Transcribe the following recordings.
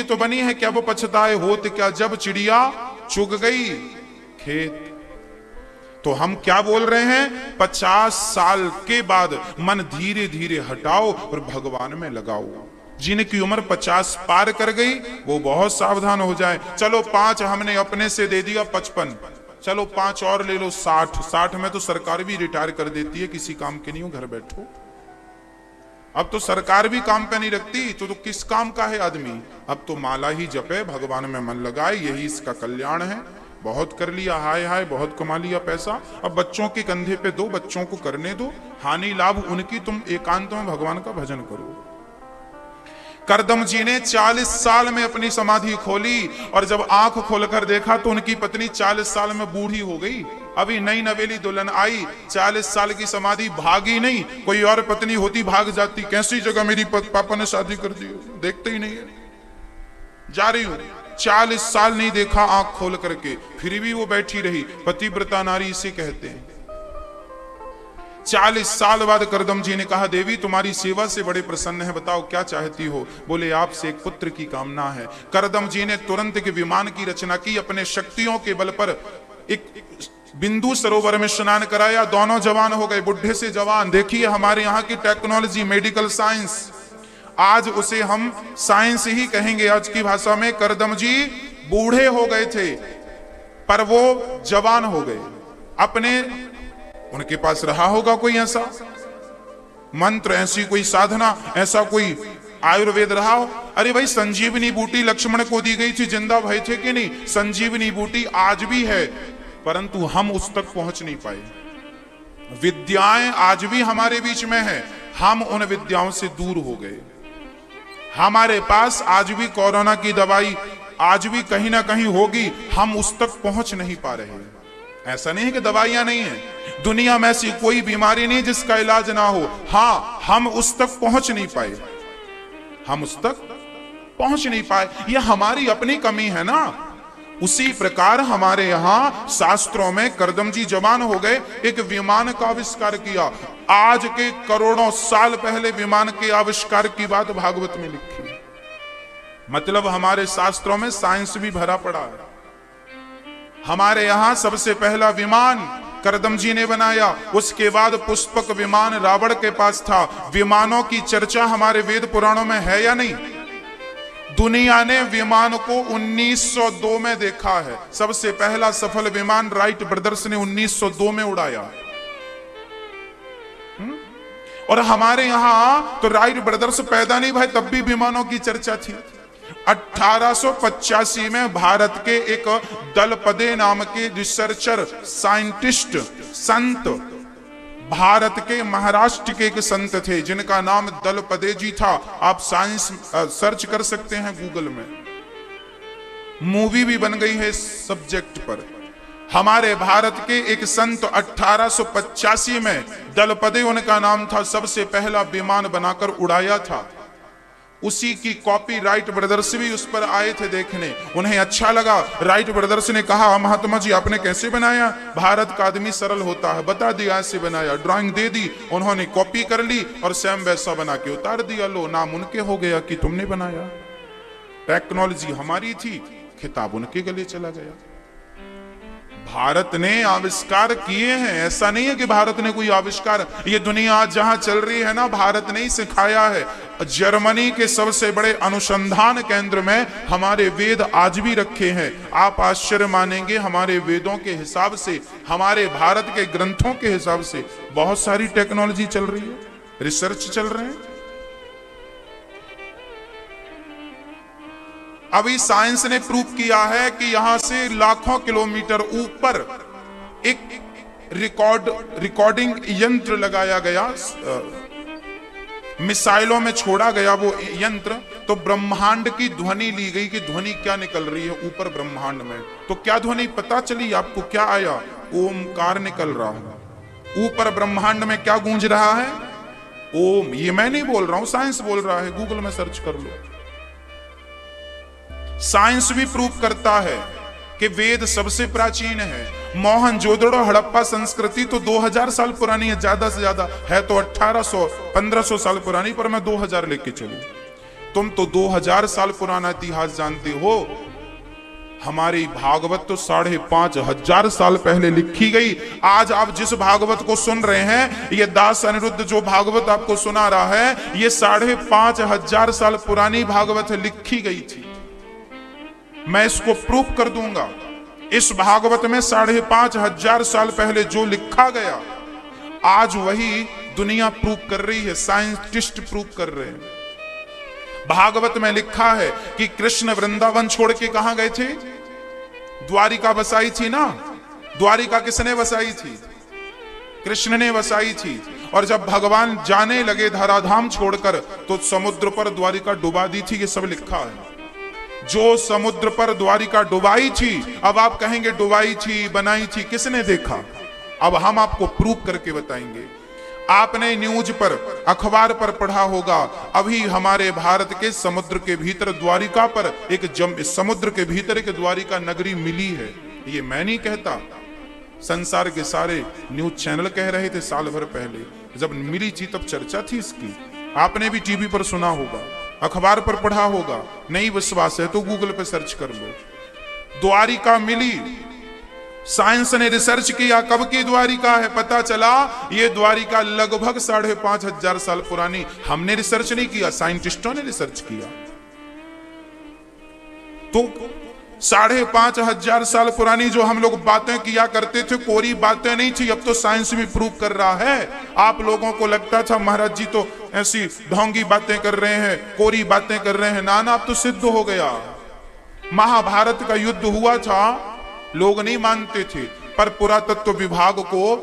तो बनी है, क्या वो पछताए होत क्या जब चिड़िया चुग गई खेत। तो हम क्या बोल रहे हैं, 50 साल के बाद मन धीरे धीरे हटाओ और भगवान में लगाओ। जिनकी उम्र 50 पार कर गई वो बहुत सावधान हो जाए। चलो 5 हमने अपने से दे दिया, 55, चलो 5 और ले लो, 60 में तो सरकार भी रिटायर कर देती है, किसी काम के नहीं हो, घर बैठो। अब तो सरकार भी काम पे नहीं रखती, तो किस काम का है आदमी। अब तो माला ही जपे, भगवान में मन लगाए, यही इसका कल्याण है। बहुत कर लिया, हाय हाय बहुत कमा लिया पैसा, अब बच्चों के कंधे पे दो, बच्चों को करने दो, हानि लाभ उनकी, तुम एकांत में भगवान का भजन करो। करदम जी ने 40 साल में अपनी समाधि खोली और जब आंख खोलकर देखा तो उनकी पत्नी 40 साल में बूढ़ी हो गई। अभी नई नवेली दुल्हन आई, 40 साल की समाधि, भागी नहीं। कोई और पत्नी होती भाग जाती, कैसी जगह मेरी पापा ने शादी कर दी, देखते ही नहीं है, जा रही हूं। 40 साल नहीं देखा आंख खोल करके, फिर भी वो बैठी रही। पतिव्रता नारी इसे कहते हैं। 40 साल बाद करदम जी ने कहा, देवी तुम्हारी सेवा से बड़े प्रसन्न है, बताओ क्या चाहती हो। बोले आपसे एक पुत्र की कामना है। करदम जी ने तुरंत एक विमान की रचना की, अपने शक्तियों के बल पर एक बिंदु सरोवर में स्नान कराया, दोनों जवान हो गए, बुढ़े से जवान। देखिए हमारे यहाँ की टेक्नोलॉजी, मेडिकल साइंस, आज उसे हम साइंस ही कहेंगे आज की भाषा में। करदम जी बूढ़े हो गए थे पर वो जवान हो गए। अपने उनके पास रहा होगा कोई ऐसा मंत्र, ऐसी कोई साधना, ऐसा कोई आयुर्वेद रहा हो। अरे भाई संजीवनी बूटी लक्ष्मण को दी गई थी, जिंदा भय थे कि नहीं। संजीवनी बूटी आज भी है परंतु हम उस तक पहुंच नहीं पाए। विद्याएं आज भी हमारे बीच में है, हम उन विद्याओं से दूर हो गए। हमारे पास आज भी कोरोना की दवाई आज भी कहीं ना कहीं होगी, हम उस तक पहुंच नहीं पा रहे। ऐसा नहीं है कि दवाइयां नहीं है, दुनिया में ऐसी कोई बीमारी नहीं जिसका इलाज ना हो। हाँ, हम उस तक पहुंच नहीं पाए, हम उस तक पहुंच नहीं पाए, यह हमारी अपनी कमी है ना। उसी प्रकार हमारे यहां शास्त्रों में करदम जी जवान हो गए, एक विमान का आविष्कार किया। आज के करोड़ों साल पहले विमान के आविष्कार की बात भागवत में लिखी। मतलब हमारे शास्त्रों में साइंस भी भरा पड़ा है। हमारे यहां सबसे पहला विमान करदम जी ने बनाया, उसके बाद पुष्पक विमान रावण के पास था। विमानों की चर्चा हमारे वेद पुराणों में है या नहीं। दुनिया ने विमान को 1902 में देखा है। सबसे पहला सफल विमान राइट ब्रदर्स ने 1902 में उड़ाया। और हमारे यहां तो राइट ब्रदर्स पैदा नहीं भाई, तब भी विमानों की चर्चा थी। 1885 में भारत के एक दलपदे नाम के रिसर्चर, साइंटिस्ट, संत, भारत के महाराष्ट्र के एक संत थे जिनका नाम दलपदे जी था। आप साइंस सर्च कर सकते हैं गूगल में, मूवी भी बन गई है इस सब्जेक्ट पर। हमारे भारत के एक संत 1885 में दलपदे उनका नाम था, सबसे पहला विमान बनाकर उड़ाया था। उसी की कॉपी राइट ब्रदर्स भी उस पर आए थे देखने, उन्हें अच्छा लगा। राइट ब्रदर्स ने कहा, महात्मा जी आपने कैसे बनाया, भारत का आदमी सरल होता है, बता दिया ऐसे बनाया। ड्राइंग दे दी, उन्होंने कॉपी कर ली और सेम वैसा बना के उतार दिया। लो, नाम उनके हो गया कि तुमने बनाया। टेक्नोलॉजी हमारी थी, खिताब उनके गले चला गया। भारत ने आविष्कार किए हैं, ऐसा नहीं है कि भारत ने कोई आविष्कार, ये दुनिया आज जहां चल रही है ना, भारत ने ही सिखाया है। जर्मनी के सबसे बड़े अनुसंधान केंद्र में हमारे वेद आज भी रखे हैं। आप आश्चर्य मानेंगे, हमारे वेदों के हिसाब से, हमारे भारत के ग्रंथों के हिसाब से बहुत सारी टेक्नोलॉजी चल रही है, रिसर्च चल रहे हैं। अभी साइंस ने प्रूव किया है कि यहां से लाखों किलोमीटर ऊपर एक रिकॉर्डिंग यंत्र लगाया गया, मिसाइलों में छोड़ा गया वो यंत्र, तो ब्रह्मांड की ध्वनि ली गई कि ध्वनि क्या निकल रही है ऊपर ब्रह्मांड में। तो क्या ध्वनि पता चली आपको, क्या आया? ओमकार निकल रहा है ऊपर ब्रह्मांड में। क्या गूंज रहा है? ओम। ये मैं नहीं बोल रहा हूं, साइंस बोल रहा है, गूगल में सर्च कर लो। साइंस भी प्रूव करता है कि वेद सबसे प्राचीन है। मोहनजोदड़ो हड़प्पा संस्कृति तो 2000 साल पुरानी है, ज्यादा से ज्यादा है तो 1800 1500 साल पुरानी, पर मैं 2000 लेके चलूं तुम तो 2000 साल पुराना इतिहास जानते हो। हमारी भागवत तो 5500 साल पहले लिखी गई। आज आप जिस भागवत को सुन रहे हैं, ये दास अनिरुद्ध जो भागवत आपको सुना रहा है, ये 5500 साल पुरानी भागवत लिखी गई थी। मैं इसको प्रूफ कर दूंगा। इस भागवत में 5500 साल पहले जो लिखा गया, आज वही दुनिया प्रूफ कर रही है, साइंटिस्ट प्रूफ कर रहे हैं। भागवत में लिखा है कि कृष्ण वृंदावन छोड़ के कहां गए थे? द्वारिका बसाई थी ना। द्वारिका किसने बसाई थी? कृष्ण ने बसाई थी। और जब भगवान जाने लगे धराधाम छोड़कर, तो समुद्र पर द्वारिका डुबा दी थी। ये सब लिखा है। जो समुद्र पर द्वारिका डुबाई थी, अब आप कहेंगे डुबाई थी, बनाई थी, किसने देखा? अब हम आपको प्रूफ करके बताएंगे। आपने न्यूज पर, अखबार पर पढ़ा होगा, अभी हमारे भारत के समुद्र के भीतर द्वारिका पर समुद्र के भीतर एक द्वारिका नगरी मिली है। ये मैं नहीं कहता, संसार के सारे न्यूज चैनल कह रहे थे साल भर पहले। जब मिली थी तब चर्चा थी इसकी। आपने भी टीवी पर सुना होगा, अखबार पर पढ़ा होगा। नहीं विश्वास है तो गूगल पे सर्च कर लो। द्वारिका मिली, साइंस ने रिसर्च किया, कब की द्वारिका है? पता चला ये द्वारिका लगभग 5500 साल पुरानी। हमने रिसर्च नहीं किया, साइंटिस्टों ने रिसर्च किया। तो 5500 साल पुरानी जो हम लोग बातें किया करते थे, कोरी बातें नहीं थी। अब तो साइंस भी प्रूव कर रहा है। आप लोगों को लगता था महाराज जी तो ऐसी ढोंगी बातें कर रहे हैं, कोरी बातें कर रहे हैं। ना ना, अब तो सिद्ध हो गया। महाभारत का युद्ध हुआ था, लोग नहीं मानते थे, पर पुरातत्व विभाग को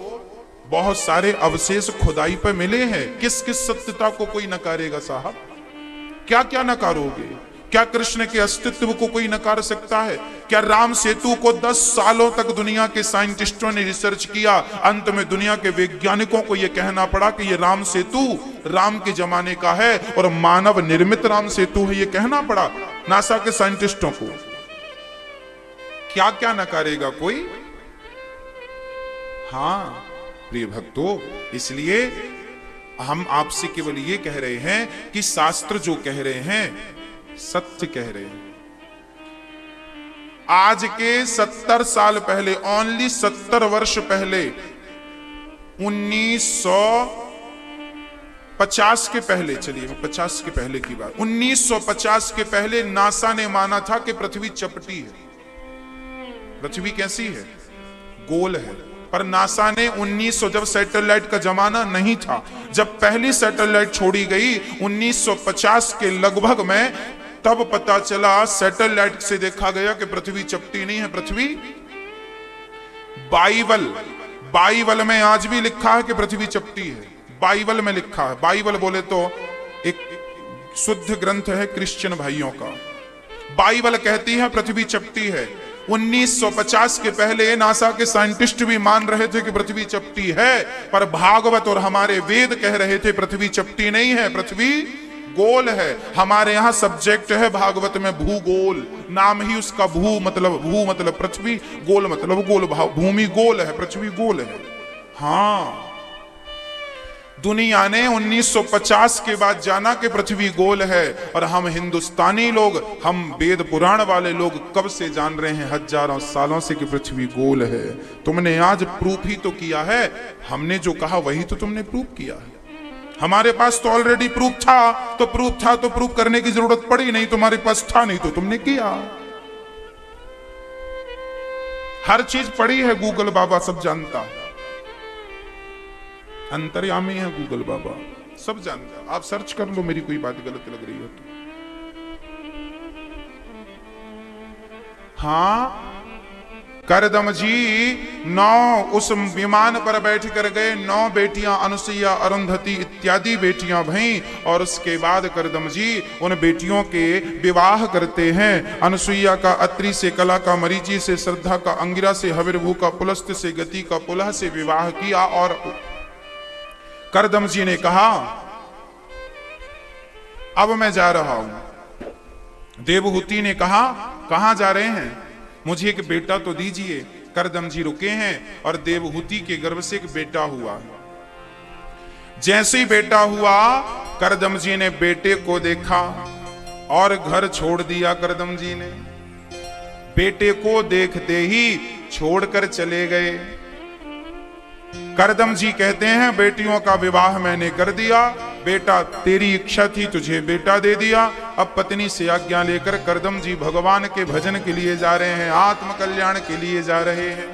बहुत सारे अवशेष खुदाई पर मिले हैं। किस किस सत्यता को कोई नकारेगा साहब? क्या क्या नकारोगे? क्या कृष्ण के अस्तित्व को कोई नकार सकता है? क्या राम सेतु को 10 सालों तक दुनिया के साइंटिस्टों ने रिसर्च किया, अंत में दुनिया के वैज्ञानिकों को यह कहना पड़ा कि यह राम सेतु राम के जमाने का है और मानव निर्मित राम सेतु है। यह कहना पड़ा नासा के साइंटिस्टों को। क्या क्या नकारेगा कोई? हां प्रिय भक्तों, इसलिए हम आपसे केवल ये कह रहे हैं कि शास्त्र जो कह रहे हैं सत्य कह रहे हैं। आज के 70 साल पहले, ओनली 70 वर्ष पहले, 1950 के पहले, चलिए 50 के पहले की बात, 1950 के पहले नासा ने माना था कि पृथ्वी चपटी है। पृथ्वी कैसी है? गोल है। पर नासा ने 1900, जब सैटेलाइट का जमाना नहीं था, जब पहली सैटेलाइट छोड़ी गई 1950 के लगभग में, तब पता चला, सैटेलाइट से देखा गया कि पृथ्वी चपटी नहीं है, पृथ्वी बाइबल में आज भी लिखा है कि पृथ्वी चपटी है। बाइबल में लिखा है। बाइबल बोले तो एक शुद्ध ग्रंथ है क्रिश्चियन भाइयों का। बाइबल कहती है पृथ्वी चपटी है। 1950 के पहले नासा के साइंटिस्ट भी मान रहे थे कि पृथ्वी चपटी है, पर भागवत और हमारे वेद कह रहे थे पृथ्वी चपटी नहीं है, पृथ्वी गोल है। हमारे यहाँ सब्जेक्ट है भागवत में भूगोल, नाम ही उसका भू मतलब पृथ्वी, गोल मतलब गोल, भूमि गोल है, पृथ्वी गोल है। हाँ, दुनिया ने 1950 के बाद जाना कि पृथ्वी गोल है, और हम हिंदुस्तानी लोग, हम वेद पुराण वाले लोग कब से जान रहे हैं, हजारों सालों से, कि पृथ्वी गोल है। तुमने आज प्रूफ ही तो किया है। हमने जो कहा वही तो तुमने प्रूफ किया है। हमारे पास तो ऑलरेडी प्रूफ था, तो प्रूफ करने की जरूरत पड़ी नहीं। तुम्हारे पास था नहीं तो तुमने किया। हर चीज पड़ी है, गूगल बाबा सब जानता है, अंतर्यामी है गूगल बाबा, सब जानता है। आप सर्च कर लो, मेरी कोई बात गलत लग रही हो तो। हाँ, करदम जी 9 उस विमान पर बैठ कर गए। 9 बेटियां अनुसुईया, अरुंधति इत्यादि बेटियां भईं, और उसके बाद करदम जी उन बेटियों के विवाह करते हैं। अनुसुईया का अत्रि से, कला का मरीचि से, श्रद्धा का अंगिरा से, हविर्भू का पुलस्त से, गति का पुलह से विवाह किया। और करदम जी ने कहा अब मैं जा रहा हूं। देवहूति ने कहा कहां जा रहे हैं? मुझे एक बेटा तो दीजिए। करदम जी रुके हैं, और देवहूति के गर्भ से एक बेटा हुआ। जैसे ही बेटा हुआ, करदम जी ने बेटे को देखा, और घर छोड़ दिया करदम जी ने। बेटे को देखते ही छोड़कर चले गए। करदम जी कहते हैं बेटियों का विवाह मैंने कर दिया, बेटा तेरी इच्छा थी तुझे बेटा दे दिया। अब पत्नी से आज्ञा लेकर करदम जी भगवान के भजन के लिए जा रहे हैं, आत्म कल्याण के लिए जा रहे हैं।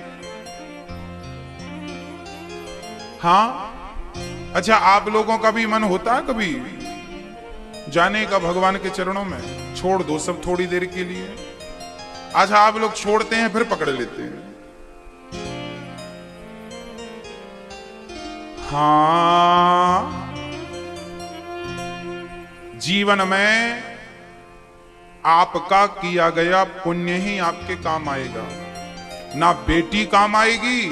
हाँ, अच्छा आप लोगों का भी मन होता है कभी जाने का भगवान के चरणों में? छोड़ दो सब थोड़ी देर के लिए। अच्छा आप लोग छोड़ते हैं फिर पकड़ लेते हैं। हाँ, जीवन में आपका किया गया पुण्य ही आपके काम आएगा। ना बेटी काम आएगी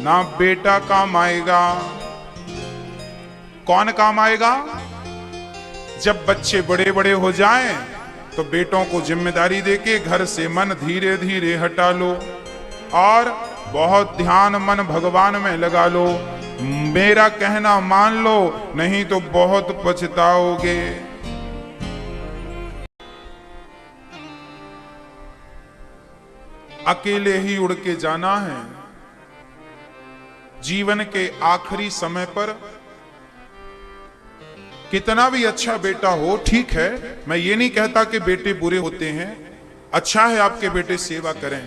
ना बेटा काम आएगा। कौन काम आएगा? जब बच्चे बड़े बड़े हो जाएं तो बेटों को जिम्मेदारी देके घर से मन धीरे धीरे हटा लो और बहुत ध्यान मन भगवान में लगा लो। मेरा कहना मान लो, नहीं तो बहुत पछताओगे। अकेले ही उड़ के जाना है। जीवन के आखिरी समय पर कितना भी अच्छा बेटा हो, ठीक है, मैं ये नहीं कहता कि बेटे बुरे होते हैं, अच्छा है आपके बेटे सेवा करें,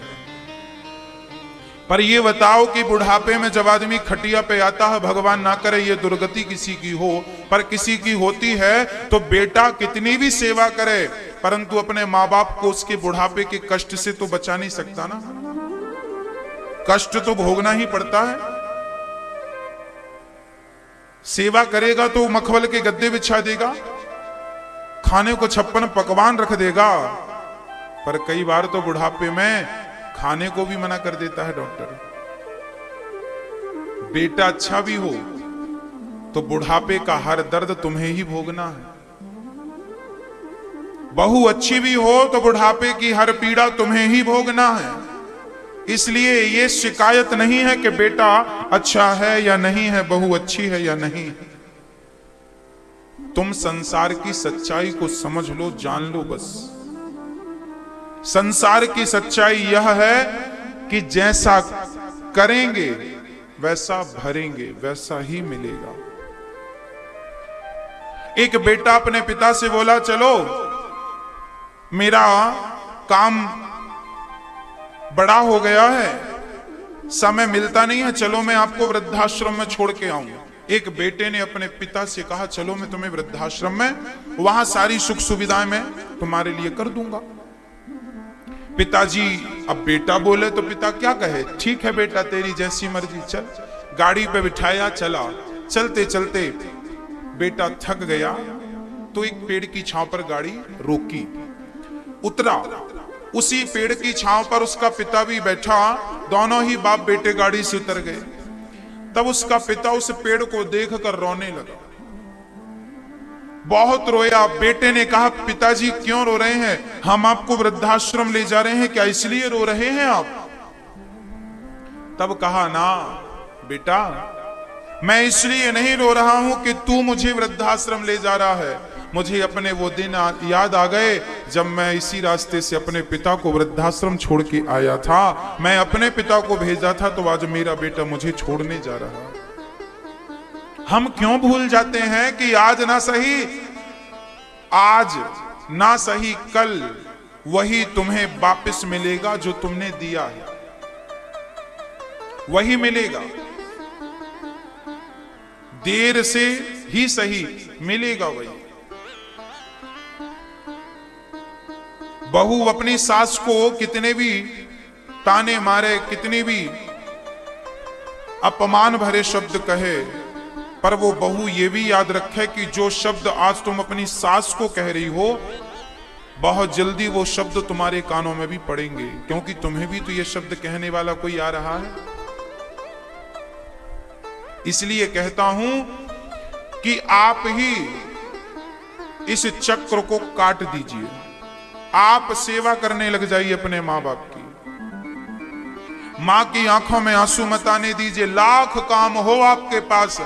पर ये बताओ कि बुढ़ापे में जब आदमी खटिया पे आता है, भगवान ना करे ये दुर्गति किसी की हो, पर किसी की होती है, तो बेटा कितनी भी सेवा करे परंतु अपने माँ बाप को उसके बुढ़ापे के कष्ट से तो बचा नहीं सकता ना। कष्ट तो भोगना ही पड़ता है। सेवा करेगा तो मखमल के गद्दे बिछा देगा, खाने को 56 पकवान रख देगा, पर कई बार तो बुढ़ापे में खाने को भी मना कर देता है डॉक्टर। बेटा अच्छा भी हो तो बुढ़ापे का हर दर्द तुम्हें ही भोगना है। बहू अच्छी भी हो तो बुढ़ापे की हर पीड़ा तुम्हें ही भोगना है। इसलिए ये शिकायत नहीं है कि बेटा अच्छा है या नहीं है, बहू अच्छी है या नहीं। तुम संसार की सच्चाई को समझ लो, जान लो बस। संसार की सच्चाई यह है कि जैसा करेंगे वैसा भरेंगे, वैसा ही मिलेगा। एक बेटा अपने पिता से बोला, चलो मेरा काम बड़ा हो गया है, समय मिलता नहीं है, चलो मैं आपको वृद्धाश्रम में छोड़ के आऊं। एक बेटे ने अपने पिता से कहा, चलो मैं तुम्हें वृद्धाश्रम में, वहां सारी सुख सुविधाएं मैं तुम्हारे लिए कर दूंगा। पिताजी, अब बेटा बोले तो पिता क्या कहे, ठीक है बेटा तेरी जैसी मर्जी, चल। गाड़ी पे बिठाया, चला। चलते चलते बेटा थक गया तो एक पेड़ की छांव पर गाड़ी रोकी, उतरा। उसी पेड़ की छांव पर उसका पिता भी बैठा, दोनों ही बाप बेटे गाड़ी से उतर गए। तब उसका पिता उस पेड़ को देखकर रोने लगा, बहुत रोया। बेटे ने कहा, पिताजी क्यों रो रहे हैं? हम आपको वृद्धाश्रम ले जा रहे हैं, क्या इसलिए रो रहे हैं आप? तब कहा, ना बेटा, मैं इसलिए नहीं रो रहा हूं कि तू मुझे वृद्धाश्रम ले जा रहा है, मुझे अपने वो दिन याद आ गए जब मैं इसी रास्ते से अपने पिता को वृद्धाश्रम छोड़ के आया था। मैं अपने पिता को भेजा था तो आज मेरा बेटा मुझे छोड़ने जा रहा है। हम क्यों भूल जाते हैं कि आज ना सही कल वही तुम्हें वापस मिलेगा जो तुमने दिया है, वही मिलेगा। देर से ही सही मिलेगा वही। बहू अपनी सास को कितने भी ताने मारे, कितने भी अपमान भरे शब्द कहे, पर वो बहू ये भी याद रखे कि जो शब्द आज तुम अपनी सास को कह रही हो, बहुत जल्दी वो शब्द तुम्हारे कानों में भी पड़ेंगे, क्योंकि तुम्हें भी तो ये शब्द कहने वाला कोई आ रहा है। इसलिए कहता हूं कि आप ही इस चक्र को काट दीजिए। आप सेवा करने लग जाइए अपने माँ बाप की। माँ की आंखों में आंसू मत आने दीजिए। लाख काम हो आपके पास,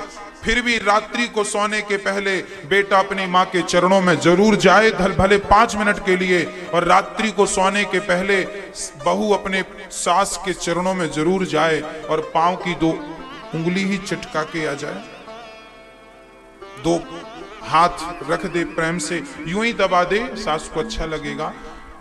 फिर भी रात्रि को सोने के पहले बेटा अपनी माँ के चरणों में जरूर जाए, भले 5 मिनट के लिए। और रात्रि को सोने के पहले बहू अपने सास के चरणों में जरूर जाए और पांव की 2 उंगली ही चटका के आ जाए, 2 हाथ रख दे प्रेम से, यूं ही दबा दे, सास को अच्छा लगेगा।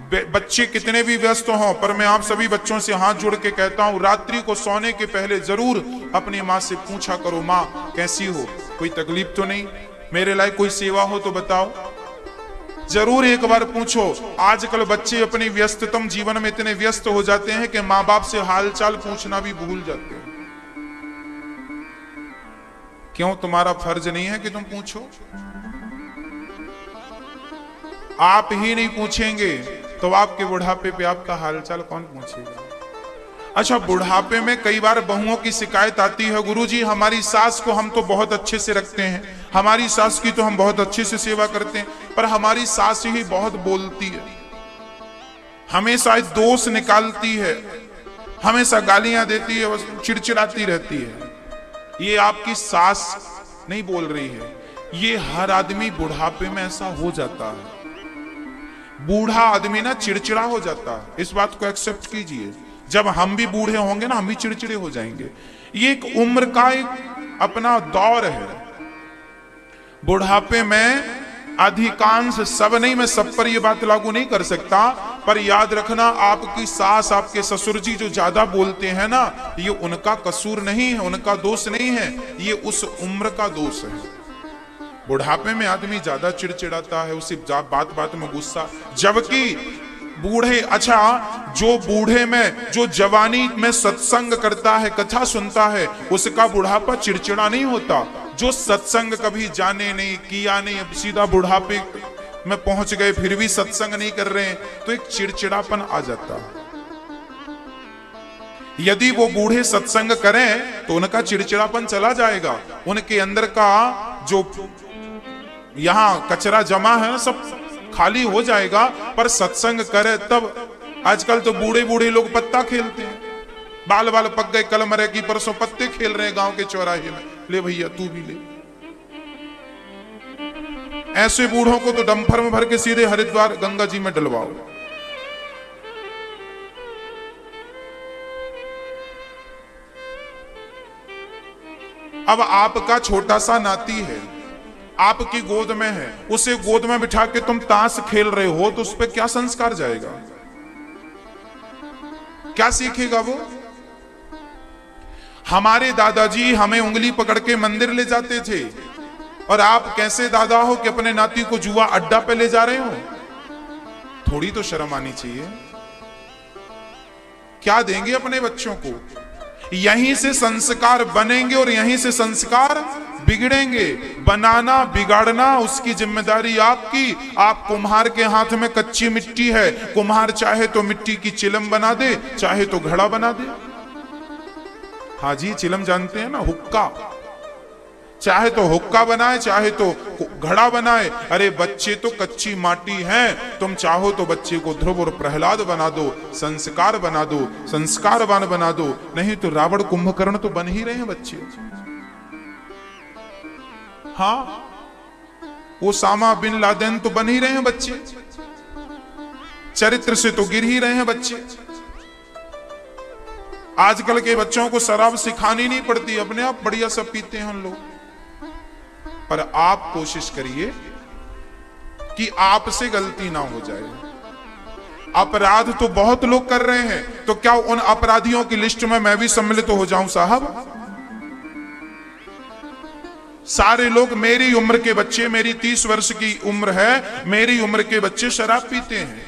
बच्चे कितने भी व्यस्त हों, पर मैं आप सभी बच्चों से हाथ जोड़ के कहता हूं, रात्रि को सोने के पहले जरूर अपनी माँ से पूछा करो, माँ कैसी हो, कोई तकलीफ तो नहीं, मेरे लायक कोई सेवा हो तो बताओ। जरूर एक बार पूछो। आजकल बच्चे अपनी व्यस्ततम जीवन में इतने व्यस्त हो जाते हैं कि माँ बाप से हालचाल पूछना भी भूल जाते हैं। क्यों? तुम्हारा फर्ज नहीं है कि तुम पूछो? आप ही नहीं पूछेंगे तो आपके बुढ़ापे पे आपका हालचाल कौन पूछेगा? अच्छा, बुढ़ापे में कई बार बहुओं की शिकायत आती है, गुरुजी हमारी सास को हम तो बहुत अच्छे से रखते हैं, हमारी सास की तो हम बहुत अच्छे से सेवा करते हैं, पर हमारी सास ही बहुत बोलती है, हमेशा दोष निकालती है, हमेशा गालियां देती है, चिड़चिड़ाती रहती है। ये आपकी सास नहीं बोल रही है, ये हर आदमी बुढ़ापे में ऐसा हो जाता है। बूढ़ा आदमी ना चिड़चिड़ा हो जाता है, इस बात को एक्सेप्ट कीजिए। जब हम भी बूढ़े होंगे ना, हम भी चिड़चिड़े हो जाएंगे। ये एक उम्र का एक अपना दौर है। बुढ़ापे में अधिकांश, सब नहीं, मैं सब पर ये बात लागू नहीं कर सकता, पर याद रखना, आपकी सास, आपके ससुर जी जो ज्यादा बोलते हैं ना, ये उनका कसूर नहीं है, उनका दोष नहीं है, ये उस उम्र का दोष है। बुढ़ापे में आदमी ज्यादा चिड़चिड़ाता है, उसे बात बात में गुस्सा, जबकि बूढ़े, अच्छा जो बूढ़े में, जो जवानी में सत्संग करता है, कथा सुनता है, उसका बुढ़ापा चिड़चिड़ा नहीं होता। जो सत्संग कभी जाने नहीं, किया नहीं, अब सीधा बुढ़ापे में पहुंच गए, फिर भी सत्संग नहीं कर रहे हैं, तो एक चिड़चिड़ापन आ जाता है। यदि वो बूढ़े सत्संग करें तो उनका चिड़चिड़ापन चला जाएगा, उनके अंदर का जो यहाँ कचरा जमा है ना, सब खाली हो जाएगा। पर सत्संग करे तब, आजकल तो बूढ़े बूढ़े लोग पत्ता खेलते हैं, बाल बाल पक गए, कल मरे की परसों पत्ते खेल रहे हैं गांव के चौराहे में, ले भैया तू भी ले। ऐसे बूढ़ों को तो डंपर में भर के सीधे हरिद्वार गंगा जी में डलवाओ। अब आपका छोटा सा नाती है, आपकी गोद में है, उसे गोद में बिठा के तुम ताश खेल रहे हो, तो उस पर क्या संस्कार जाएगा? क्या सीखेगा वो? हमारे दादाजी हमें उंगली पकड़ के मंदिर ले जाते थे, और आप कैसे दादा हो कि अपने नाती को जुआ अड्डा पे ले जा रहे हो? थोड़ी तो शर्म आनी चाहिए। क्या देंगे अपने बच्चों को? यहीं से संस्कार बनेंगे और यहीं से संस्कार बिगड़ेंगे। बनाना बिगाड़ना उसकी जिम्मेदारी आपकी। आप कुम्हार के हाथ में कच्ची मिट्टी है, कुम्हार चाहे तो मिट्टी की चिलम बना दे, चाहे तो घड़ा बना दे। हाँ जी, चिलम जानते हैं ना, हुक्का, चाहे तो हुक्का बनाए, चाहे तो घड़ा बनाए। अरे बच्चे तो कच्ची माटी हैं, तुम चाहो तो बच्चे को ध्रुव और प्रहलाद बना दो, संस्कार बना दो, संस्कारवान बना दो। नहीं तो रावण कुंभकर्ण तो बन ही रहे हैं बच्चे। हाँ, ओसामा बिन लादेन तो बन ही रहे हैं बच्चे, चरित्र से तो गिर ही रहे हैं बच्चे। आजकल के बच्चों को शराब सिखानी नहीं पड़ती, अपने आप बढ़िया सब पीते हैं उन लोग। पर आप कोशिश करिए कि आपसे गलती ना हो जाए। अपराध तो बहुत लोग कर रहे हैं, तो क्या उन अपराधियों की लिस्ट में मैं भी सम्मिलित हो जाऊं साहब? सारे लोग मेरी उम्र के बच्चे, मेरी 30 वर्ष की उम्र है, मेरी उम्र के बच्चे शराब पीते हैं,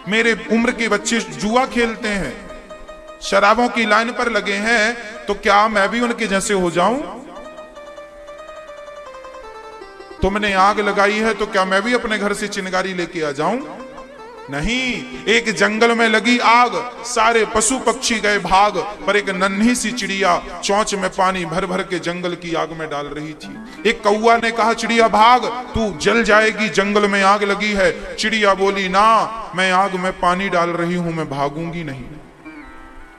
मेरे उम्र के बच्चे जुआ खेलते हैं, शराबों की लाइन पर लगे हैं, तो क्या मैं भी उनके जैसे हो जाऊं? तुमने आग लगाई है तो क्या मैं भी अपने घर से चिंगारी लेके आ जाऊं? नहीं। एक जंगल में लगी आग, सारे पशु पक्षी गए भाग, पर एक नन्ही सी चिड़िया चोंच में पानी भर भर के जंगल की आग में डाल रही थी। एक कौआ ने कहा, चिड़िया भाग, तू जल जाएगी, जंगल में आग लगी है। चिड़िया बोली, ना, मैं आग में पानी डाल रही हूं, मैं भागूंगी नहीं।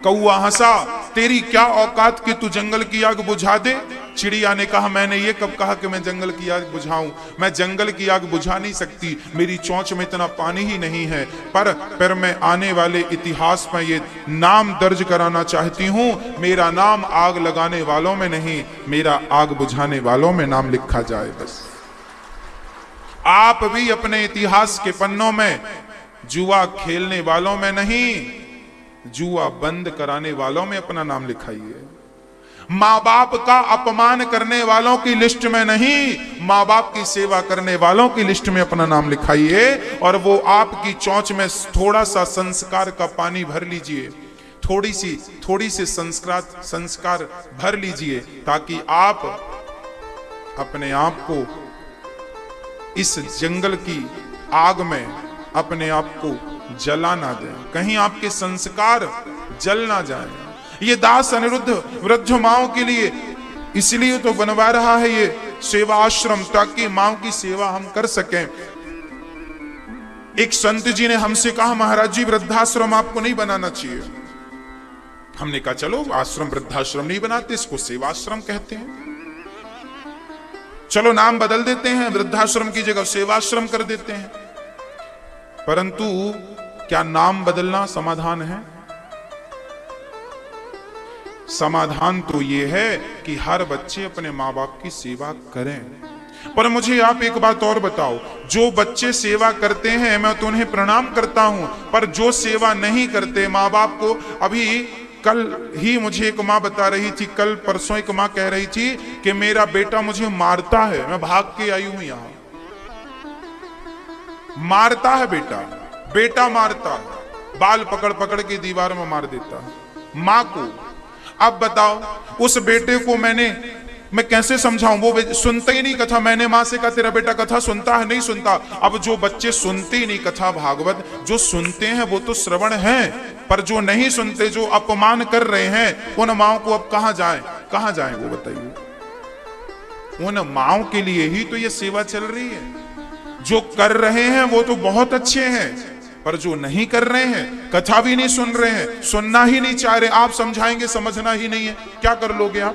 कौआ हंसा, तेरी क्या औकात कि तू जंगल की आग बुझा दे? चिड़िया ने कहा मैंने ये कब कहा कि मैं जंगल की आग बुझाऊं, मैं जंगल की आग बुझा नहीं सकती, मेरी चोंच में इतना पानी ही नहीं है। पर मैं आने वाले इतिहास में ये नाम दर्ज कराना चाहती हूं, मेरा नाम आग लगाने वालों में नहीं, मेरा आग बुझाने वालों में नाम लिखा जाए। बस आप भी अपने इतिहास के पन्नों में जुआ खेलने वालों में नहीं, जुआ बंद कराने वालों में अपना नाम लिखाइए। माँ बाप का अपमान करने वालों की लिस्ट में नहीं, माँ बाप की सेवा करने वालों की लिस्ट में अपना नाम लिखाइए। और वो आपकी चोंच में थोड़ा सा संस्कार का पानी भर लीजिए, थोड़ी सी संस्कार भर लीजिए, ताकि आप अपने आप को इस जंगल की आग में अपने आप को जला ना दें, कहीं आपके संस्कार जल ना जाए। ये दास अनिरुद्ध वृद्ध माओ के लिए इसलिए तो बनवा रहा है ये सेवा आश्रम, ताकि माओ की सेवा हम कर सकें। एक संत जी ने हमसे कहा महाराज जी वृद्धाश्रम आपको नहीं बनाना चाहिए। हमने कहा चलो आश्रम वृद्धाश्रम नहीं बनाते, इसको सेवाश्रम कहते हैं, चलो नाम बदल देते हैं, वृद्धाश्रम की जगह सेवाश्रम कर देते हैं। परंतु क्या नाम बदलना समाधान है? समाधान तो यह है कि हर बच्चे अपने माँ बाप की सेवा करें। पर मुझे आप एक बात और बताओ, जो बच्चे सेवा करते हैं मैं तो उन्हें प्रणाम करता हूं, पर जो सेवा नहीं करते माँ बाप को, अभी कल ही मुझे एक माँ बता रही थी, कल परसों एक माँ कह रही थी कि मेरा बेटा मुझे मारता है, मैं भाग के आई हूं यहां, मारता है बेटा मारता है, बाल पकड़ पकड़ के दीवार में मार देता है माँ को। अब बताओ उस बेटे को मैं कैसे समझाऊं, वो सुनता ही नहीं कथा। मैंने माँ से कहा तेरा बेटा कथा सुनता है? नहीं सुनता। अब जो बच्चे सुनते ही नहीं कथा भागवत, जो सुनते हैं वो तो श्रवण है, पर जो नहीं सुनते, जो अपमान कर रहे हैं, उन माओ को अब कहां जाएं वो बताइए। उन माओ के लिए ही तो ये सेवा चल रही है। जो कर रहे हैं वो तो बहुत अच्छे हैं, पर जो नहीं कर रहे हैं, कथा भी नहीं सुन रहे हैं, सुनना ही नहीं चाह रहे, आप समझाएंगे समझना ही नहीं है, क्या कर लोगे आप?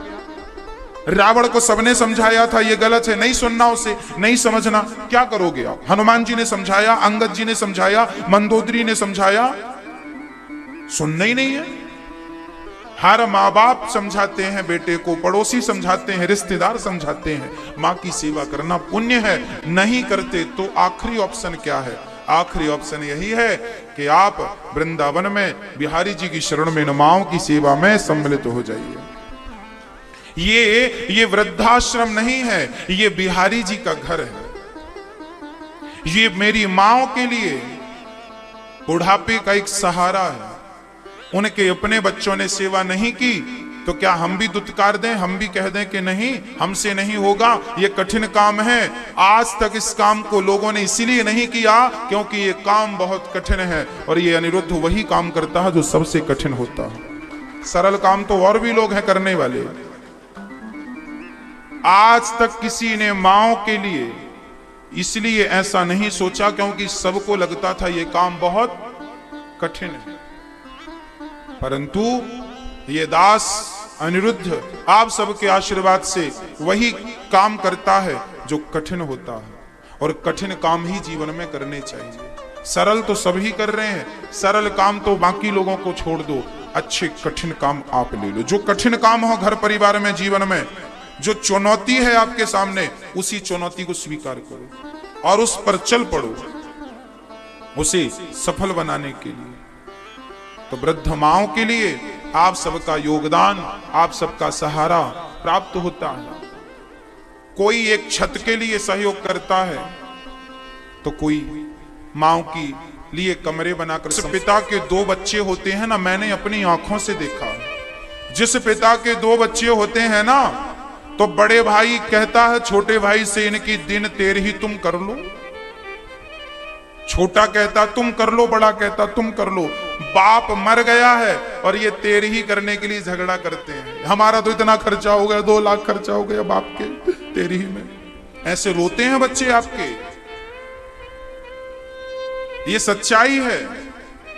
रावण को सबने समझाया था ये गलत है, नहीं सुनना उसे, नहीं समझना, क्या करोगे आप? हनुमान जी ने समझाया, अंगद जी ने समझाया, मंदोदरी ने समझाया, सुनना ही नहीं है। हर माँ बाप समझाते हैं बेटे को, पड़ोसी समझाते हैं, रिश्तेदार समझाते हैं, माँ की सेवा करना पुण्य है। नहीं करते तो आखिरी ऑप्शन क्या है? आखिरी ऑप्शन यही है कि आप वृंदावन में बिहारी जी की शरण में माओं की सेवा में सम्मिलित हो जाइए। ये वृद्धाश्रम नहीं है, ये बिहारी जी का घर है। ये मेरी माओं के लिए बुढ़ापे का एक सहारा है। उनके अपने बच्चों ने सेवा नहीं की तो क्या हम भी दुत्कार दें, हम भी कह दें कि नहीं हमसे नहीं होगा, ये कठिन काम है। आज तक इस काम को लोगों ने इसीलिए नहीं किया क्योंकि ये काम बहुत कठिन है, और ये अनिरुद्ध वही काम करता है जो सबसे कठिन होता है। सरल काम तो और भी लोग हैं करने वाले। आज तक किसी ने माओ के लिए इसलिए ऐसा नहीं सोचा क्योंकि सबको लगता था ये काम बहुत कठिन है। परंतु ये दास अनिरुद्ध आप सबके आशीर्वाद से वही काम करता है जो कठिन होता है, और कठिन काम ही जीवन में करने चाहिए। सरल तो सभी कर रहे हैं, सरल काम तो बाकी लोगों को छोड़ दो, अच्छे कठिन काम आप ले लो। जो कठिन काम हो घर परिवार में, जीवन में, जो चुनौती है आपके सामने, उसी चुनौती को स्वीकार करो और उस पर चल पड़ो उसे सफल बनाने के लिए। तो वृद्ध माओं के लिए आप सबका योगदान, आप सबका सहारा प्राप्त होता है। कोई एक छत के लिए सहयोग करता है तो कोई माओं की लिए कमरे बनाकर। जिस पिता के 2 बच्चे होते हैं ना, मैंने अपनी आंखों से देखा, जिस पिता के 2 बच्चे होते हैं ना, तो बड़े भाई कहता है छोटे भाई से इनकी दिन तेरे ही तुम कर लो। छोटा कहता तुम कर लो, बड़ा कहता तुम कर लो। बाप मर गया है और ये तेरे ही करने के लिए झगड़ा करते हैं। हमारा तो इतना खर्चा हो गया, 2 लाख खर्चा हो गया बाप के, तेरी ही में। ऐसे रोते हैं बच्चे आपके। ये सच्चाई है।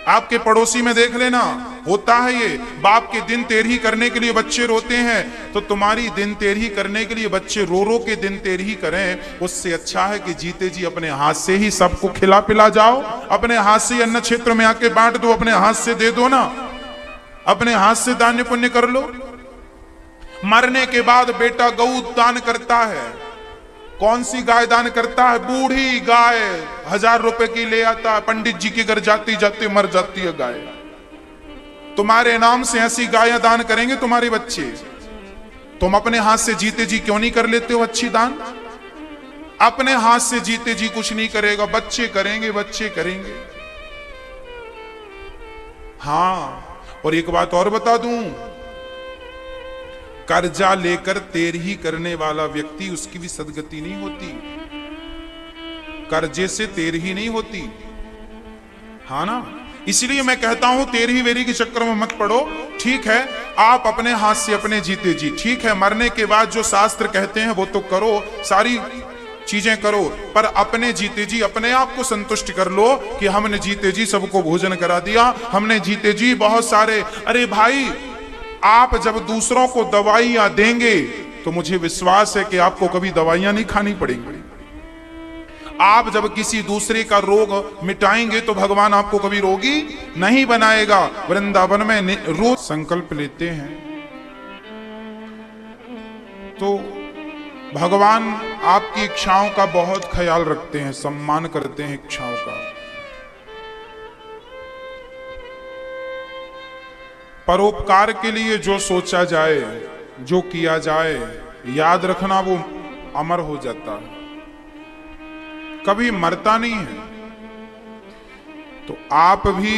आपके पड़ोसी में देख लेना, होता है ये। बाप के दिन तेरही करने के लिए बच्चे रोते हैं, तो तुम्हारी दिन तेरही करने के लिए बच्चे रो रो के दिन तेरही करें, उससे अच्छा है कि जीते जी अपने हाथ से ही सबको खिला पिला जाओ, अपने हाथ से अन्न क्षेत्र में आके बांट दो, अपने हाथ से दे दो ना, अपने हाथ से दान पुण्य कर लो। मरने के बाद बेटा गऊ दान करता है। कौन सी गाय दान करता है? बूढ़ी गाय 1000 रुपए की ले आता है, पंडित जी के घर जाती जाती मर जाती है गाय। तुम्हारे नाम से ऐसी गायें दान करेंगे तुम्हारे बच्चे। तुम अपने हाथ से जीते जी क्यों नहीं कर लेते हो अच्छी दान? अपने हाथ से जीते जी कुछ नहीं करेगा, बच्चे करेंगे, बच्चे करेंगे। हाँ, और एक बात और बता दूं, कर्जा लेकर तेरही करने वाला व्यक्ति, उसकी भी सदगति नहीं होती। कर्जे से तेरही नहीं होती, हाँ ना। इसलिए मैं कहता हूं तेरही वेरी के चक्कर में मत पड़ो। ठीक है, आप अपने हाथ से अपने जीते जी, ठीक है, मरने के बाद जो शास्त्र कहते हैं वो तो करो, सारी चीजें करो, पर अपने जीते जी अपने आप को संतुष्ट कर लो कि हमने जीते जी सबको भोजन करा दिया, हमने जीते जी बहुत सारे। अरे भाई, आप जब दूसरों को दवाइयां देंगे तो मुझे विश्वास है कि आपको कभी दवाइयां नहीं खानी पड़ेंगी। आप जब किसी दूसरे का रोग मिटाएंगे तो भगवान आपको कभी रोगी नहीं बनाएगा। वृंदावन में रोज संकल्प लेते हैं तो भगवान आपकी इच्छाओं का बहुत ख्याल रखते हैं, सम्मान करते हैं इच्छाओं का। परोपकार के लिए जो सोचा जाए, जो किया जाए, याद रखना वो अमर हो जाता है, कभी मरता नहीं है। तो आप भी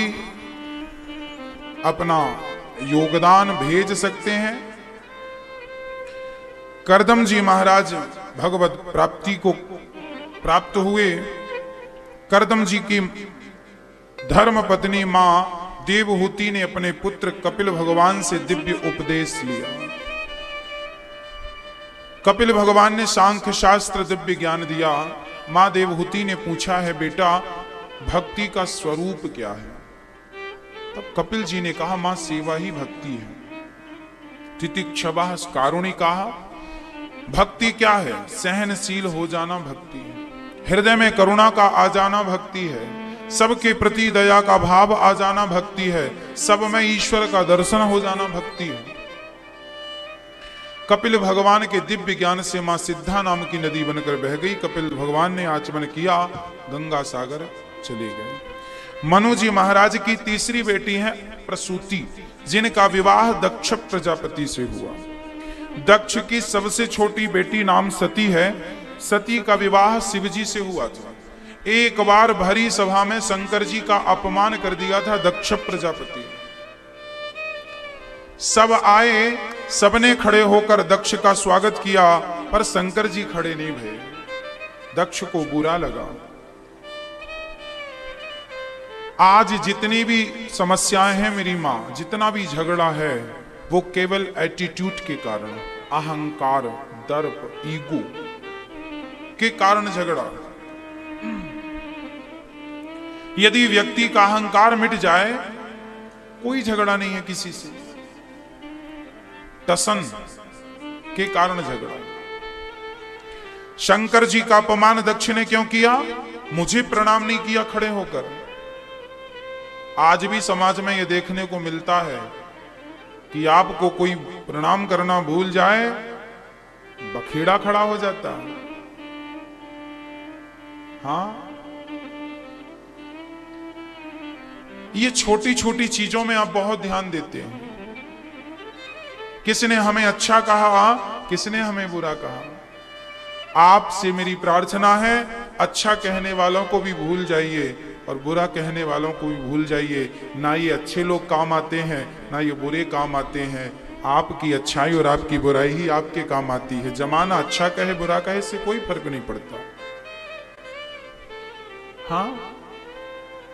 अपना योगदान भेज सकते हैं। करदम जी महाराज भगवत प्राप्ति को प्राप्त हुए। करदम जी की धर्म पत्नी मां देवहूति ने अपने पुत्र कपिल भगवान से दिव्य उपदेश लिया। कपिल भगवान ने सांख्य शास्त्र दिव्य ज्ञान दिया। मां देवहूति ने पूछा है, बेटा भक्ति का स्वरूप क्या है? तब कपिल जी ने कहा, मां सेवा ही भक्ति है। तितिक्षवा कारुणिका, भक्ति क्या है? सहनशील हो जाना भक्ति है। हृदय में करुणा का आ जाना भक्ति है। सबके प्रति दया का भाव आ जाना भक्ति है। सब में ईश्वर का दर्शन हो जाना भक्ति है। कपिल भगवान के दिव्य ज्ञान से मां सिद्धा नाम की नदी बनकर बह गई। कपिल भगवान ने आचमन किया, गंगा सागर चले गए। मनु जी महाराज की तीसरी बेटी है प्रसूति, जिनका विवाह दक्ष प्रजापति से हुआ। दक्ष की सबसे छोटी बेटी नाम सती है। सती का विवाह शिवजी से हुआ था। एक बार भरी सभा में शंकर जी का अपमान कर दिया था दक्ष प्रजापति। सब आए, सबने खड़े होकर दक्ष का स्वागत किया, पर शंकर जी खड़े नहीं भये। दक्ष को बुरा लगा। आज जितनी भी समस्याएं हैं मेरी मां, जितना भी झगड़ा है, वो केवल एटीट्यूड के कारण, अहंकार, दर्प, ईगो के कारण झगड़ा। यदि व्यक्ति का अहंकार मिट जाए, कोई झगड़ा नहीं है किसी से। टसन के कारण झगड़ा। शंकर जी का अपमान दक्ष ने क्यों किया? मुझे प्रणाम नहीं किया खड़े होकर। आज भी समाज में यह देखने को मिलता है कि आपको कोई प्रणाम करना भूल जाए, बखेड़ा खड़ा हो जाता है। हाँ, ये छोटी छोटी चीजों में आप बहुत ध्यान देते हैं। किसने हमें अच्छा कहा, किसने हमें बुरा कहा। आपसे मेरी प्रार्थना है, अच्छा कहने वालों को भी भूल जाइए और बुरा कहने वालों को भी भूल जाइए। ना ये अच्छे लोग काम आते हैं, ना ये बुरे काम आते हैं। आपकी अच्छाई और आपकी बुराई ही आपके काम आती है। जमाना अच्छा कहे बुरा कहे से कोई फर्क नहीं पड़ता। हाँ,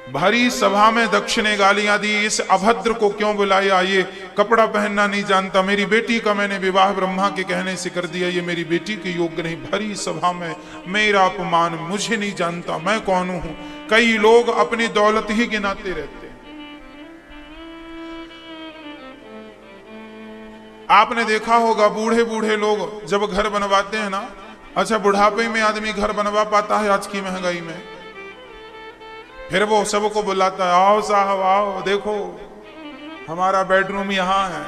भरी सभा में दक्ष ने गालियां दी, इस अभद्र को क्यों बुलाया, ये कपड़ा पहनना नहीं जानता, मेरी बेटी का मैंने विवाह ब्रह्मा के कहने से कर दिया, ये मेरी बेटी के योग्य नहीं। भरी सभा में मेरा अपमान, मुझे नहीं जानता, मैं कौन हूं। कई लोग अपनी दौलत ही गिनाते रहते हैं। आपने देखा होगा बूढ़े बूढ़े लोग जब घर बनवाते हैं ना, अच्छा बुढ़ापे में आदमी घर बनवा पाता है आज की महंगाई में, फिर वो सबको बुलाता है, आओ साहब आओ, देखो हमारा बेडरूम यहाँ है।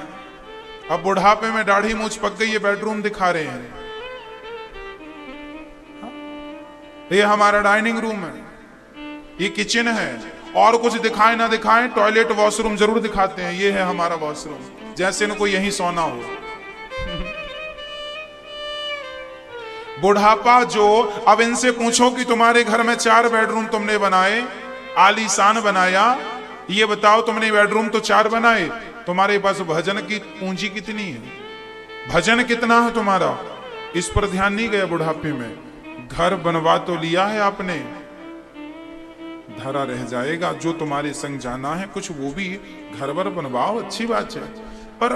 अब बुढ़ापे में दाढ़ी मूंछ पक गई, ये बेडरूम दिखा रहे हैं, ये हमारा डाइनिंग रूम है, ये किचन है, और कुछ दिखाए ना दिखाए टॉयलेट वॉशरूम जरूर दिखाते हैं, ये है हमारा वॉशरूम, जैसे इनको यहीं सोना हो। बुढ़ापा जो, अब इनसे पूछो कि तुम्हारे घर में 4 बेडरूम तुमने बनाए, आलीशान बनाया, ये बताओ तुमने बेडरूम तो 4 बनाए, तुम्हारे पास भजन की पूंजी कितनी है, भजन कितना है तुम्हारा, इस पर ध्यान नहीं गया बुढ़ापे में। घर बनवा तो लिया है आपने, धरा रह जाएगा, जो तुम्हारे संग जाना है कुछ वो भी घर भर बनवाओ, अच्छी बात है, पर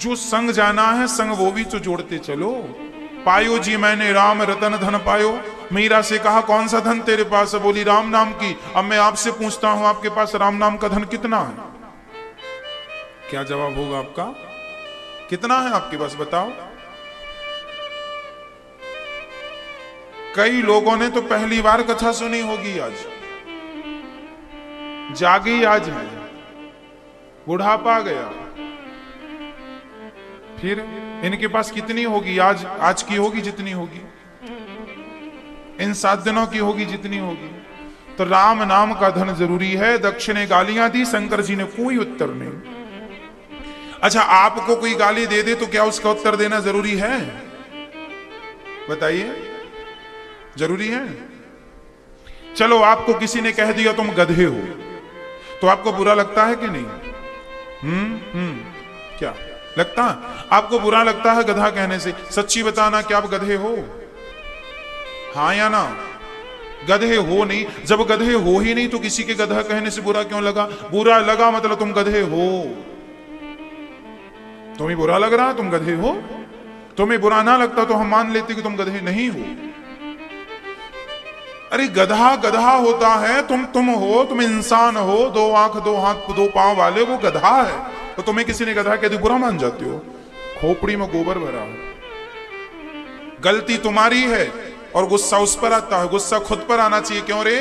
जो संग जाना है संग वो भी तो जोड़ते चलो। पायो जी मैंने राम रतन धन पायो, मीरा से कहा कौन सा धन तेरे पास है, बोली राम नाम की। अब मैं आपसे पूछता हूं आपके पास राम नाम का धन कितना है, क्या जवाब होगा आपका, कितना है आपके पास बताओ। कई लोगों ने तो पहली बार कथा सुनी होगी, आज जागी, आज है, बुढ़ापा गया, फिर इनके पास कितनी होगी, आज की होगी जितनी होगी, इन 7 दिनों की होगी जितनी होगी। तो राम नाम का धन जरूरी है। दक्ष ने गालियां दी, शंकर जी ने कोई उत्तर नहीं। अच्छा आपको कोई गाली दे दे तो क्या उसका उत्तर देना जरूरी है, बताइए, जरूरी है? चलो आपको किसी ने कह दिया तुम गधे हो, तो आपको बुरा लगता है कि नहीं? क्या लगता है आपको, बुरा लगता है गधा कहने से? सच्ची बताना कि आप गधे हो, हाँ या ना? गधे हो नहीं, जब गधे हो ही नहीं तो किसी के गधा कहने से बुरा क्यों लगा? बुरा लगा मतलब तुम गधे हो, तुम्हें बुरा लग रहा तुम गधे हो। तुम्हें बुरा ना लगता तो हम मान लेते कि तुम गधे नहीं हो। अरे गधा गधा होता है, तुम हो, तुम इंसान हो, 2 आंख 2 हाथ 2 पांव वाले, वो गधा है, तो तुम्हें किसी ने गधा कह दी बुरा मान जाते हो? खोपड़ी में गोबर भरा है, गलती तुम्हारी है और गुस्सा उस पर आता है। गुस्सा खुद पर आना चाहिए। क्यों रे,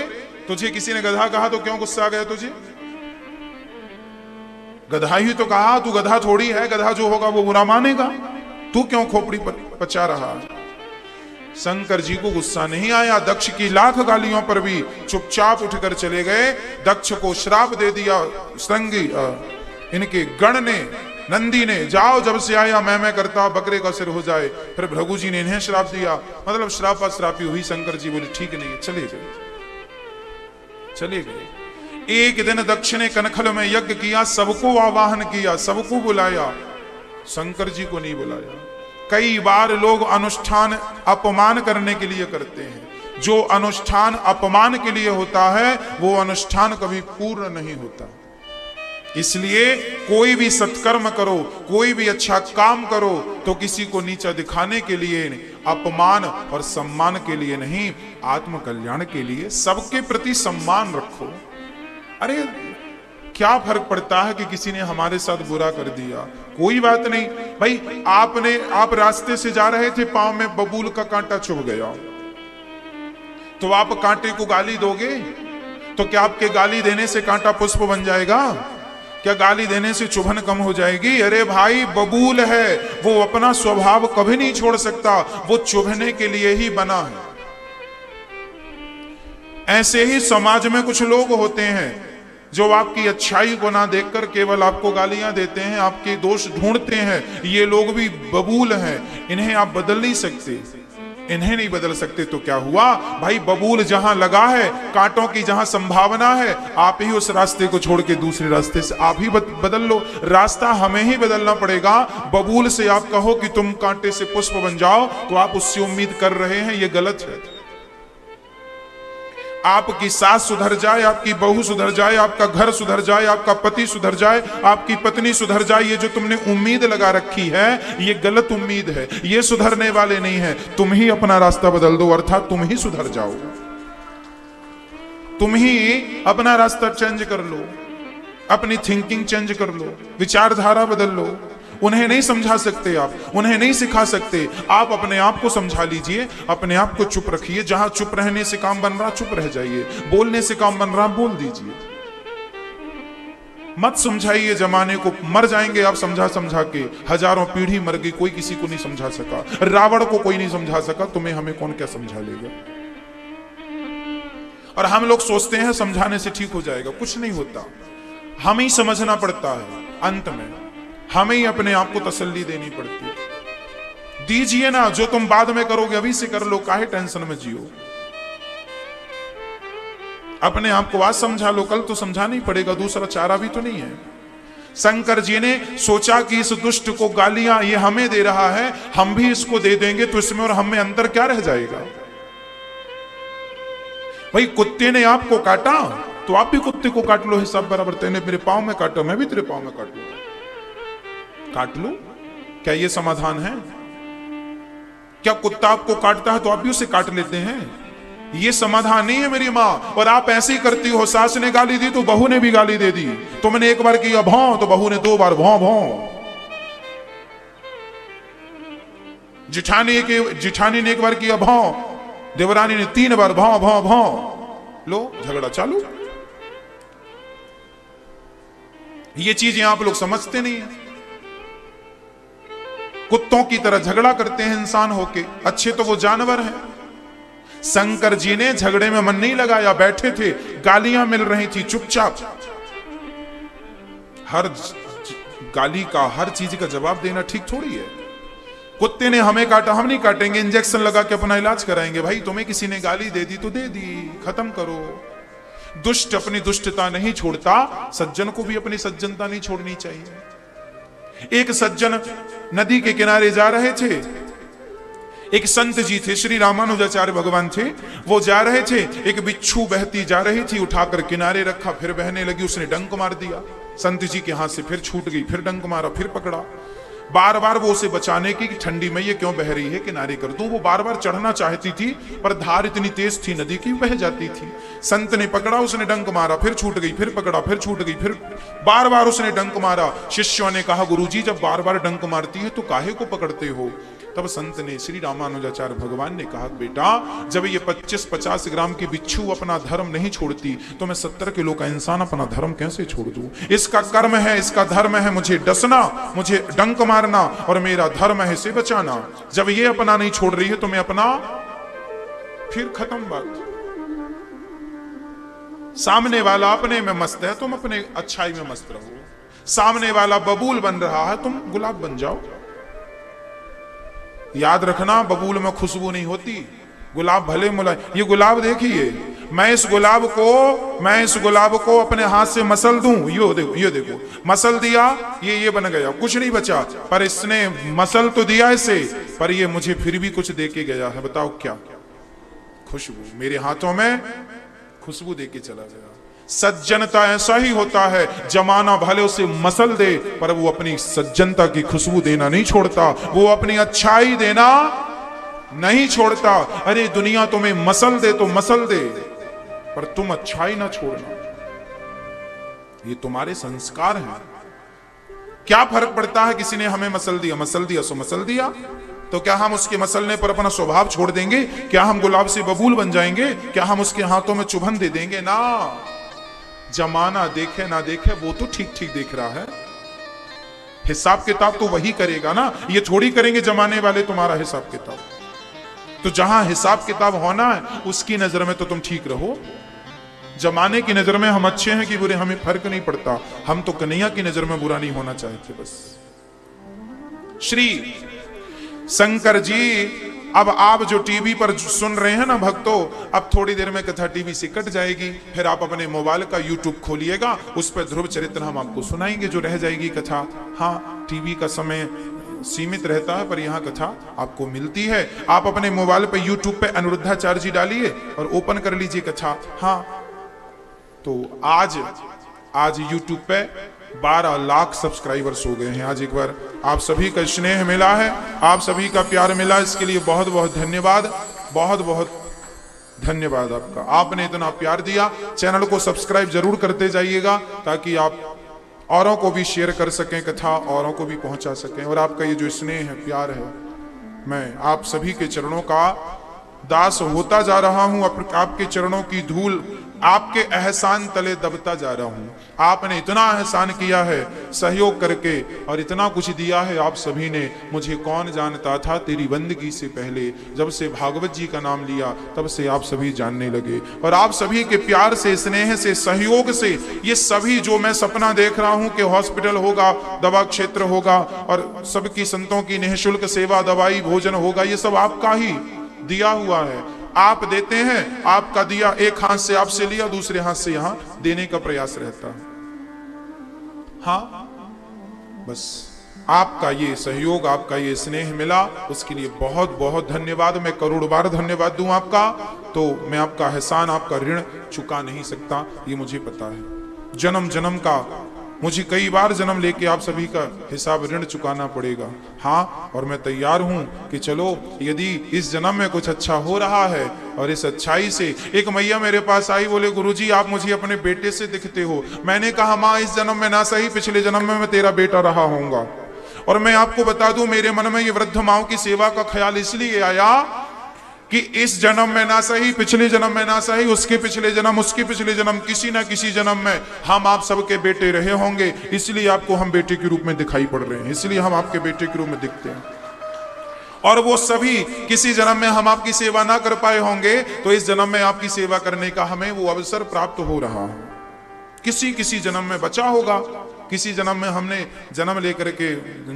तुझे किसी ने गधा कहा तो क्यों गुस्सा आ गया तुझे? गधा ही तो कहा, तू गधा थोड़ी है, गधा जो होगा वो बुरा मानेगा, तू क्यों खोपड़ी पर पचा रहा? शंकर जी को गुस्सा नहीं आया, दक्ष की लाख गालियों पर भी चुपचाप उठकर चले गए। दक्ष को श्राप दे दिया श्रृंगी, इनके गण ने, नंदी ने, जाओ जब से आया मैं करता बकरे का सिर हो जाए। फिर भृगु जी ने इन्हें श्राप दिया, मतलब श्रापा श्रापी हुई। शंकर जी बोले ठीक नहीं, चले गए, चले गए। एक दिन दक्ष ने कनखल में यज्ञ किया, सबको आवाहन किया, सबको बुलाया, शंकर जी को नहीं बुलाया। कई बार लोग अनुष्ठान अपमान करने के लिए करते हैं, जो अनुष्ठान अपमान के लिए होता है वो अनुष्ठान कभी पूर्ण नहीं होता। इसलिए कोई भी सत्कर्म करो, कोई भी अच्छा काम करो तो किसी को नीचा दिखाने के लिए, अपमान और सम्मान के लिए नहीं, आत्म कल्याण के लिए। सबके प्रति सम्मान रखो। अरे क्या फर्क पड़ता है कि किसी ने हमारे साथ बुरा कर दिया, कोई बात नहीं भाई। आप रास्ते से जा रहे थे, पांव में बबूल का कांटा चुभ गया, तो आप कांटे को गाली दोगे? तो क्या आपके गाली देने से कांटा पुष्प बन जाएगा? क्या गाली देने से चुभन कम हो जाएगी? अरे भाई बबूल है, वो अपना स्वभाव कभी नहीं छोड़ सकता, वो चुभने के लिए ही बना है। ऐसे ही समाज में कुछ लोग होते हैं जो आपकी अच्छाई को ना देखकर केवल आपको गालियां देते हैं, आपके दोष ढूंढते हैं। ये लोग भी बबूल हैं, इन्हें आप बदल नहीं सकते, इन्हें नहीं बदल सकते। तो क्या हुआ भाई, बबूल जहां लगा है, कांटों की जहां संभावना है, आप ही उस रास्ते को छोड़ के दूसरे रास्ते से आप ही बदल लो। रास्ता हमें ही बदलना पड़ेगा। बबूल से आप कहो कि तुम कांटे से पुष्प बन जाओ, तो आप उससे उम्मीद कर रहे हैं, ये गलत है। आपकी सास सुधर जाए, आपकी बहू सुधर जाए, आपका घर सुधर जाए, आपका पति सुधर जाए, आपकी पत्नी सुधर जाए, ये जो तुमने उम्मीद लगा रखी है ये गलत उम्मीद है, ये सुधरने वाले नहीं है। तुम ही अपना रास्ता बदल दो, अर्थात तुम ही सुधर जाओ, तुम ही अपना रास्ता चेंज कर लो, अपनी थिंकिंग चेंज कर लो, विचारधारा बदल लो। उन्हें नहीं समझा सकते, आप उन्हें नहीं सिखा सकते। आप अपने आप को समझा लीजिए, अपने आप को चुप रखिए। जहां चुप रहने से काम बन रहा चुप रह जाइए, बोलने से काम बन रहा बोल दीजिए। मत समझाइए जमाने को, मर जाएंगे आप समझा समझा के। हजारों पीढ़ी मर गई, कोई किसी को नहीं समझा सका। रावण को कोई नहीं समझा सका, तुम्हें हमें कौन क्या समझा लेगा। और हम लोग सोचते हैं समझाने से ठीक हो जाएगा, कुछ नहीं होता। हमें ही समझना पड़ता है, अंत में हमें ही अपने आप को तसल्ली देनी पड़ती है। दीजिए ना, जो तुम बाद में करोगे अभी से कर लो, काहे टेंशन में जियो। अपने आप को आज समझा लो, कल तो समझाना ही पड़ेगा, दूसरा चारा भी तो नहीं है। शंकर जी ने सोचा कि इस दुष्ट को गालियां ये हमें दे रहा है, हम भी इसको दे देंगे तो इसमें और हमें अंतर क्या रह जाएगा। भाई कुत्ते ने आपको काटा तो आप भी कुत्ते को काट लो, हिसाब बराबर। तेने मेरे पांव में काटा, मैं भी तेरे पांव में काटूंगा, काट लो। क्या ये समाधान है? क्या कुत्ता आपको काटता है तो आप भी उसे काट लेते हैं? ये समाधान नहीं है मेरी माँ। और आप ऐसे ही करती हो, सास ने गाली दी तो बहू ने भी गाली दे दी। तुमने एक बार किया भौं तो बहू ने 2 बार भौं भौं। जिठानी ने एक बार किया भौं, देवरानी ने 3 बार भौं भौं भौं। लो झगड़ा चालू। ये चीजें आप लोग समझते नहीं है। कुत्तों की तरह झगड़ा करते हैं इंसान होके, अच्छे तो वो जानवर हैं। शंकर जी ने झगड़े में मन नहीं लगाया, बैठे थे, गालियां मिल रही थी, चुपचाप। हर गाली का, हर चीज का जवाब देना ठीक थोड़ी है। कुत्ते ने हमें काटा, हम नहीं काटेंगे, इंजेक्शन लगा के अपना इलाज कराएंगे। भाई तुम्हें किसी ने गाली दे दी तो दे दी, खत्म करो। दुष्ट अपनी दुष्टता नहीं छोड़ता, सज्जन को भी अपनी सज्जनता नहीं छोड़नी चाहिए। एक सज्जन नदी के किनारे जा रहे थे, एक संत जी थे, श्री रामानुजाचार्य भगवान थे। वो जा रहे थे, एक बिच्छू बहती जा रही थी, उठाकर किनारे रखा, फिर बहने लगी, उसने डंक मार दिया। संत जी के हाथ से फिर छूट गई, फिर डंक मारा, फिर पकड़ा। बार बार वो उसे बचाने की, ठंडी में ये क्यों बह रही है, किनारे कर दूं। वो बार बार चढ़ना चाहती थी, पर धार इतनी तेज थी नदी की, बह जाती थी। संत ने पकड़ा, उसने डंक मारा, फिर छूट गई, फिर पकड़ा, फिर छूट गई, फिर बार बार उसने डंक मारा। शिष्यों ने कहा, गुरुजी जब बार बार डंक मारती है तो काहे को पकड़ते हो? तब संत ने, श्री रामानुजाचार्य भगवान ने कहा, बेटा जब ये 25-50 ग्राम की बिच्छू अपना धर्म नहीं छोड़ती तो मैं 70 किलो का इंसान अपना धर्म कैसे छोड़ दूं? इसका कर्म है, इसका धर्म है मुझे डसना, मुझे डंक मारना, और मेरा धर्म है इसे बचाना। जब ये अपना नहीं छोड़ रही है तो मैं अपना, फिर खत्म बात। सामने वाला अपने में मस्त है, तुम अपने अच्छाई में मस्त रहो। सामने वाला बबूल बन रहा है, तुम गुलाब बन जाओ। याद रखना, बबूल में खुशबू नहीं होती, गुलाब भले मुलायम। ये गुलाब देखिए, मैं इस गुलाब को अपने हाथ से मसल दूं, ये देखो मसल दिया, ये बन गया, कुछ नहीं बचा। पर इसने मसल तो दिया इसे, पर ये मुझे फिर भी कुछ दे के गया है। बताओ क्या? खुशबू। मेरे हाथों में खुशबू दे के चला गया। सज्जनता ऐसा ही होता है, जमाना भले उसे मसल दे, पर वो अपनी सज्जनता की खुशबू देना नहीं छोड़ता, वो अपनी अच्छाई देना नहीं छोड़ता। अरे दुनिया तुम्हें मसल दे तो मसल दे, पर तुम अच्छाई ना छोड़ना। ये तुम्हारे संस्कार हैं। क्या फर्क पड़ता है, किसी ने हमें मसल दिया सो मसल दिया, तो क्या हम उसके मसलने पर अपना स्वभाव छोड़ देंगे? क्या हम गुलाब से बबूल बन जाएंगे? क्या हम उसके हाथों में चुभन दे देंगे? ना। जमाना देखे ना देखे, वो तो ठीक ठीक देख रहा है। हिसाब किताब तो वही करेगा ना, ये थोड़ी करेंगे जमाने वाले तुम्हारा हिसाब किताब। तो जहां हिसाब किताब होना है उसकी नजर में तो तुम ठीक रहो। जमाने की नजर में हम अच्छे हैं कि बुरे, हमें फर्क नहीं पड़ता। हम तो कन्हैया की नजर में बुरा नहीं होना चाहते बस। श्री शंकर जी, अब आप जो टीवी पर सुन रहे हैं ना भक्तों, अब थोड़ी देर में कथा टीवी से कट जाएगी, फिर आप अपने मोबाइल का यूट्यूब खोलिएगा, उस पर ध्रुव चरित्र हम आपको सुनाएंगे जो रह जाएगी कथा। हाँ, टीवी का समय सीमित रहता है, पर यहाँ कथा आपको मिलती है। आप अपने मोबाइल पे यूट्यूब पे अनिरुद्धाचार्य जी डालिए और ओपन कर लीजिए कथा। हाँ, तो आज यूट्यूब पे 12 लाख सब्सक्राइबर्स हो गए हैं। आज एक बार आप सभी का स्नेह मिला है, आप सभी का प्यार मिला, इसके लिए बहुत बहुत धन्यवाद, बहुत बहुत धन्यवाद आपका। आपने इतना प्यार दिया। चैनल को सब्सक्राइब जरूर करते जाइएगा ताकि आप औरों को भी शेयर कर सकें कथा, औरों को भी पहुंचा सकें। और आपका ये जो स्नेह है, प्यार है, मैं आप सभी के चरणों का दास होता जा रहा हूं। आपके चरणों की धूल आपके एहसान तले दबता जा रहा हूं। आपने इतना एहसान किया है सहयोग करके, और इतना कुछ दिया है आप सभी ने। मुझे कौन जानता था तेरी बंदगी से पहले, जब से भागवत जी का नाम लिया तब से आप सभी जानने लगे। और आप सभी के प्यार से, स्नेह से, सहयोग से ये सभी जो मैं सपना देख रहा हूं कि हॉस्पिटल होगा, दवा क्षेत्र होगा और सबकी संतों की निःशुल्क सेवा, दवाई, भोजन होगा, ये सब आपका ही दिया हुआ है। आप देते हैं, आपका दिया एक हाथ से आपसे लिया, दूसरे हाथ से यहां देने का प्रयास रहता है। हाँ, बस आपका ये सहयोग, आपका ये स्नेह मिला, उसके लिए बहुत बहुत धन्यवाद। मैं करोड़ बार धन्यवाद दूं आपका, तो मैं आपका एहसान, आपका ऋण चुका नहीं सकता, ये मुझे पता है। जन्म जन्म का मुझे कई बार जन्म लेके आप सभी का हिसाब, ऋण चुकाना पड़ेगा। हाँ, और मैं तैयार हूं कि चलो यदि इस जन्म में कुछ अच्छा हो रहा है, और इस अच्छाई से एक मैया मेरे पास आई, बोले गुरुजी आप मुझे अपने बेटे से दिखते हो। मैंने कहा माँ, इस जन्म में ना सही, पिछले जन्म में मैं तेरा बेटा रहा होऊंगा। और मैं आपको बता दूं, मेरे मन में ये वृद्ध माओ की सेवा का ख्याल इसलिए आया कि इस जन्म में ना सही, पिछले जन्म में ना सही, उसके पिछले जन्म, उसके पिछले जन्म, किसी ना किसी जन्म में हम आप सबके बेटे रहे होंगे। इसलिए आपको हम बेटे के रूप में दिखाई पड़ रहे हैं, इसलिए हम आपके बेटे के रूप में दिखते हैं। और वो सभी किसी जन्म में हम आपकी सेवा ना कर पाए होंगे, तो इस जन्म में आपकी सेवा करने का हमें वो अवसर प्राप्त हो रहा है। किसी किसी जन्म में बचा होगा, किसी जन्म में हमने जन्म लेकर के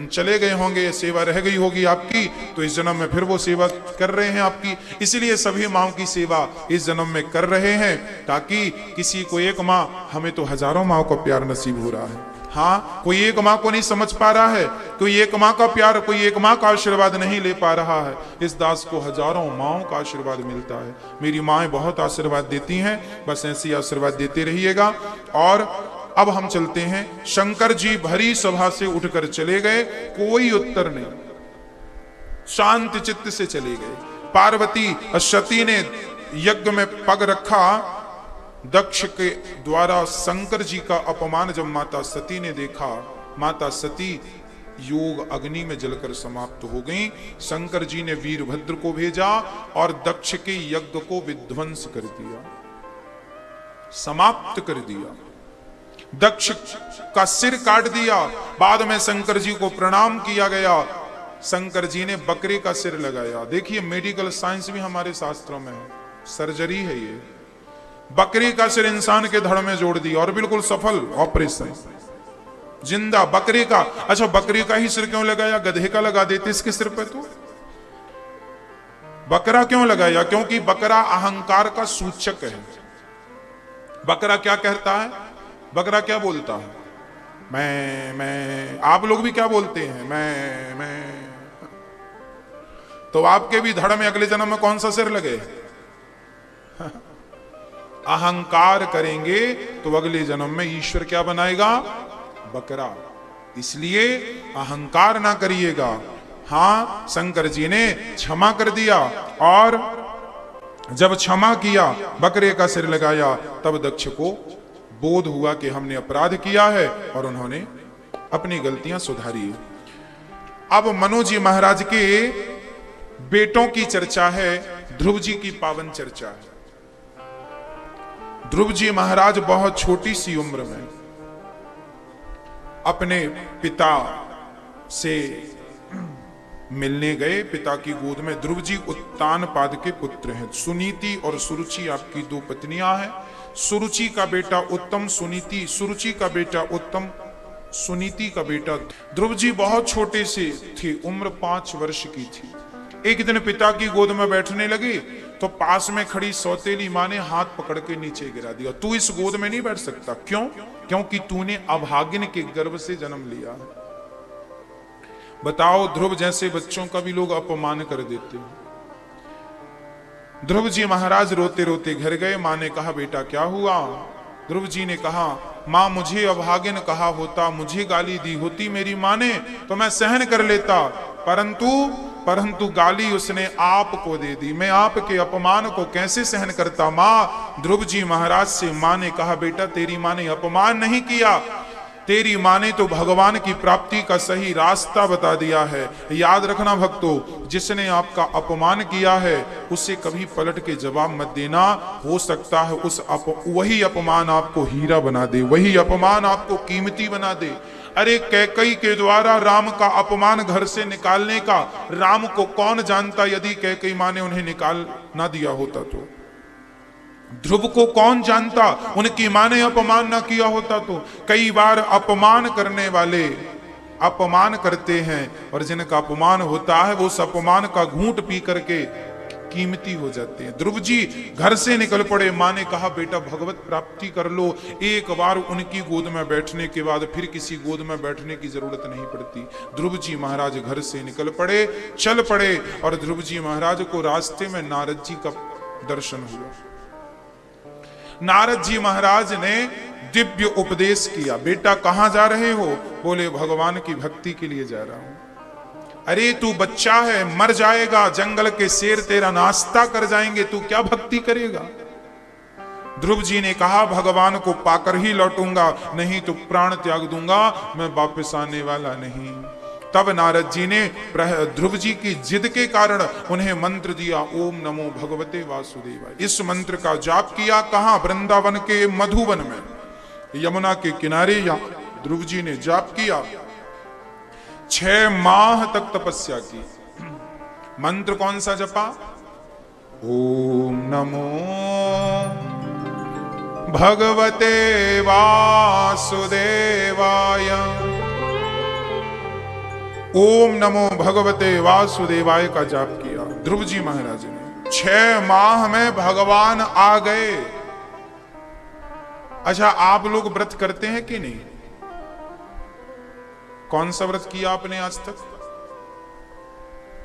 चले गए होंगे, सेवा रह गई होगी आपकी, तो इस जन्म में फिर वो सेवा कर रहे हैं आपकी। इसलिए सभी माओ की सेवा इस जन्म में कर रहे हैं, ताकि किसी को एक माँ, हमें तो हजारों माओ का प्यार नसीब हो रहा है। हाँ, कोई एक माँ को नहीं समझ पा रहा है, कोई एक माँ का प्यार, कोई एक माँ का आशीर्वाद नहीं ले पा रहा है। इस दास को हजारों माओं का आशीर्वाद मिलता है। मेरी माएं बहुत आशीर्वाद देती हैं, बस ऐसी आशीर्वाद देते रहिएगा। और अब हम चलते हैं। शंकर जी भरी सभा से उठकर चले गए, कोई उत्तर नहीं, शांत चित्त से चले गए। पार्वती सती ने यज्ञ में पग रखा, दक्ष के द्वारा शंकर जी का अपमान जब माता सती ने देखा, माता सती योग अग्नि में जलकर समाप्त हो गई। शंकर जी ने वीरभद्र को भेजा और दक्ष के यज्ञ को विध्वंस कर दिया, समाप्त कर दिया। दक्ष का सिर काट दिया। बाद में शंकर जी को प्रणाम किया गया। शंकर जी ने बकरे का सिर लगाया। देखिए, मेडिकल साइंस भी हमारे शास्त्रों में है, सर्जरी है ये। बकरी का सिर इंसान के धड़ में जोड़ दिया और बिल्कुल सफल ऑपरेशन, जिंदा बकरी का। अच्छा, बकरी का ही सिर क्यों लगाया? गधे का लगा देते इसके सिर पे। तो बकरा क्यों लगाया? क्योंकि बकरा अहंकार का सूचक है। बकरा क्या कहता है? बकरा क्या बोलता है? मैं। आप लोग भी क्या बोलते हैं? मैं। तो आपके भी धड़ में अगले जन्म में कौन सा सिर लगे? अहंकार करेंगे तो अगले जन्म में ईश्वर क्या बनाएगा? बकरा। इसलिए अहंकार ना करिएगा। हाँ, शंकर जी ने क्षमा कर दिया, और जब क्षमा किया, बकरे का सिर लगाया, तब दक्ष को बोध हुआ कि हमने अपराध किया है, और उन्होंने अपनी गलतियां सुधारी। अब मनोज जी महाराज के बेटों की चर्चा है, ध्रुव जी की पावन चर्चा है। ध्रुव जी महाराज बहुत छोटी सी उम्र में अपने पिता से मिलने गए। पिता की गोद में ध्रुव जी उत्तानपाद के पुत्र हैं। सुनीति और सुरुचि आपकी दो पत्नियां हैं। सुरुचि का बेटा उत्तम, सुनीति, सुरुचि का बेटा उत्तम, सुनीति का बेटा। ध्रुव जी बहुत छोटे से थे, उम्र 5 वर्ष की थी। एक दिन पिता की गोद में बैठने लगे तो पास में खड़ी सौतेली मां ने हाथ पकड़ के नीचे गिरा दिया। तू इस गोद में नहीं बैठ सकता। क्यों? क्योंकि तूने अभागिन के गर्भ से जन्म लिया है। बताओ, ध्रुव जैसे बच्चों का भी लोग अपमान कर देते हैं। ध्रुव जी महाराज रोते रोते घर गए। मां ने कहा, बेटा क्या हुआ? ध्रुव जी ने कहा, मां मुझे अभागिन कहा होता, मुझे गाली दी होती मेरी मां ने, तो मैं सहन कर लेता, परंतु गाली उसने आपको दे दी। मैं आपके अपमान को कैसे सहन करता? मां, ध्रुव जी महाराज से मां ने कहा, बेटा तेरी मां ने अपमान नहीं किया, तेरी माँ ने तो भगवान की प्राप्ति का सही रास्ता बता दिया है। याद रखना भक्तों, जिसने आपका अपमान किया है उसे कभी पलट के जवाब मत देना। हो सकता है वही अपमान आपको हीरा बना दे, वही अपमान आपको कीमती बना दे। अरे कैकई के द्वारा राम का अपमान घर से निकालने का राम को कौन जानता, यदि कैकई माँ ने उन्हें निकाल ना दिया होता तो। ध्रुव को कौन जानता, उनकी मां ने अपमान ना किया होता तो। कई बार अपमान करने वाले अपमान करते हैं और जिनका अपमान होता है वो उस अपमान का घूंट पी करके कीमती हो जाते हैं। ध्रुव जी घर से निकल पड़े, मां ने कहा बेटा भगवत प्राप्ति कर लो। एक बार उनकी गोद में बैठने के बाद फिर किसी गोद में बैठने की जरूरत नहीं पड़ती। ध्रुव जी महाराज घर से निकल पड़े, चल पड़े, और ध्रुव जी महाराज को रास्ते में नारद जी का दर्शन हुआ। नारद जी महाराज ने दिव्य उपदेश किया। बेटा कहां जा रहे हो? बोले भगवान की भक्ति के लिए जा रहा हूं। अरे तू बच्चा है, मर जाएगा, जंगल के शेर तेरा नाश्ता कर जाएंगे, तू क्या भक्ति करेगा? ध्रुव जी ने कहा भगवान को पाकर ही लौटूंगा, नहीं तो प्राण त्याग दूंगा, मैं वापस आने वाला नहीं। तब नारद जी ने ध्रुव जी की जिद के कारण उन्हें मंत्र दिया, ओम नमो भगवते वासुदेवाय। इस मंत्र का जाप किया। कहां? वृंदावन के मधुवन में, यमुना के किनारे या ध्रुव जी ने जाप किया। 6 माह तक तपस्या की। मंत्र कौन सा जपा? ओम नमो भगवते वासुदेवाय, ओम नमो भगवते वासुदेवाय का जाप किया ध्रुव जी महाराज ने। 6 माह में भगवान आ गए। अच्छा, आप लोग व्रत करते हैं कि नहीं? कौन सा व्रत किया आपने आज तक?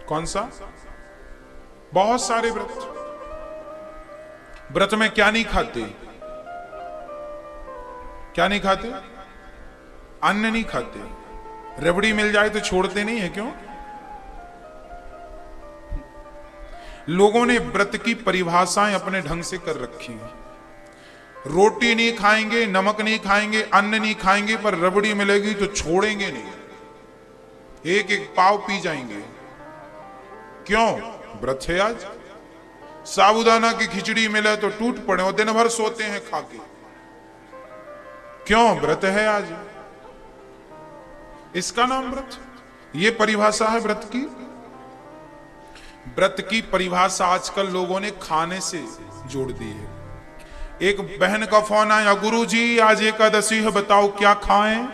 कौन सा? बहुत सारे व्रत। व्रत में क्या नहीं खाते? क्या नहीं खाते? अन्न नहीं खाते। रबड़ी मिल जाए तो छोड़ते नहीं है, क्यों? लोगों ने व्रत की परिभाषाएं अपने ढंग से कर रखी हैं। रोटी नहीं खाएंगे, नमक नहीं खाएंगे, अन्न नहीं खाएंगे, पर रबड़ी मिलेगी तो छोड़ेंगे नहीं, एक एक पाव पी जाएंगे। क्यों? व्रत है आज। साबूदाना की खिचड़ी मिले तो टूट पड़े और दिन भर सोते हैं खा के। क्यों? व्रत है आज। इसका नाम व्रत। ये परिभाषा है व्रत की। व्रत की परिभाषा आजकल लोगों ने खाने से जोड़ दी है। एक बहन का फोन आया, गुरुजी आज एकादशी है, बताओ क्या खाएं?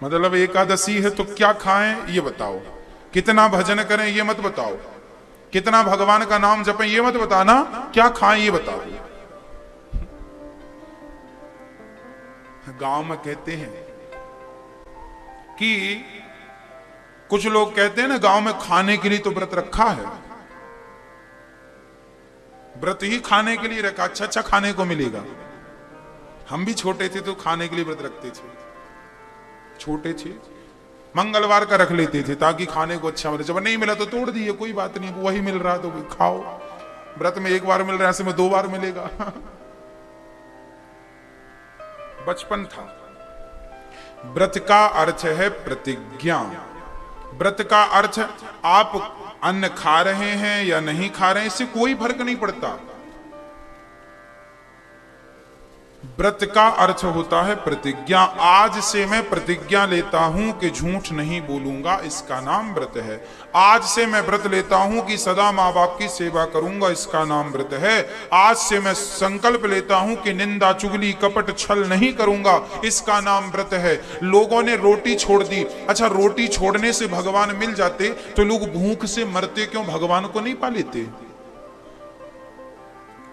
मतलब एकादशी है तो क्या खाएं ये बताओ, कितना भजन करें ये मत बताओ, कितना भगवान का नाम जपें ये मत बताना, क्या खाएं ये बताओ। गांव में कहते हैं कि कुछ लोग कहते हैं ना, गांव में खाने के लिए तो व्रत रखा है, व्रत ही खाने के लिए रखा, अच्छा अच्छा खाने को मिलेगा। हम भी छोटे थे तो खाने के लिए व्रत रखते थे, छोटे थे, मंगलवार का रख लेते थे ताकि खाने को अच्छा मिले। जब नहीं मिला तो तोड़ दिए, कोई बात नहीं, वही मिल रहा तो खाओ। व्रत में एक बार मिल रहा है, ऐसे में 2 बार मिलेगा। बचपन था। व्रत का अर्थ है प्रतिज्ञा। व्रत का अर्थ आप अन्न खा रहे हैं या नहीं खा रहे हैं, इससे कोई फर्क नहीं पड़ता। व्रत का अर्थ होता है प्रतिज्ञा। आज से मैं प्रतिज्ञा लेता हूं कि झूठ नहीं बोलूंगा, इसका नाम व्रत है। आज से मैं व्रत लेता हूं कि सदा माँ बाप की सेवा करूंगा, इसका नाम व्रत है। आज से मैं संकल्प लेता हूं कि निंदा चुगली कपट छल नहीं करूंगा, इसका नाम व्रत है। लोगों ने रोटी छोड़ दी। अच्छा, रोटी छोड़ने से भगवान मिल जाते तो लोग भूख से मरते क्यों, भगवान को नहीं पा लेते?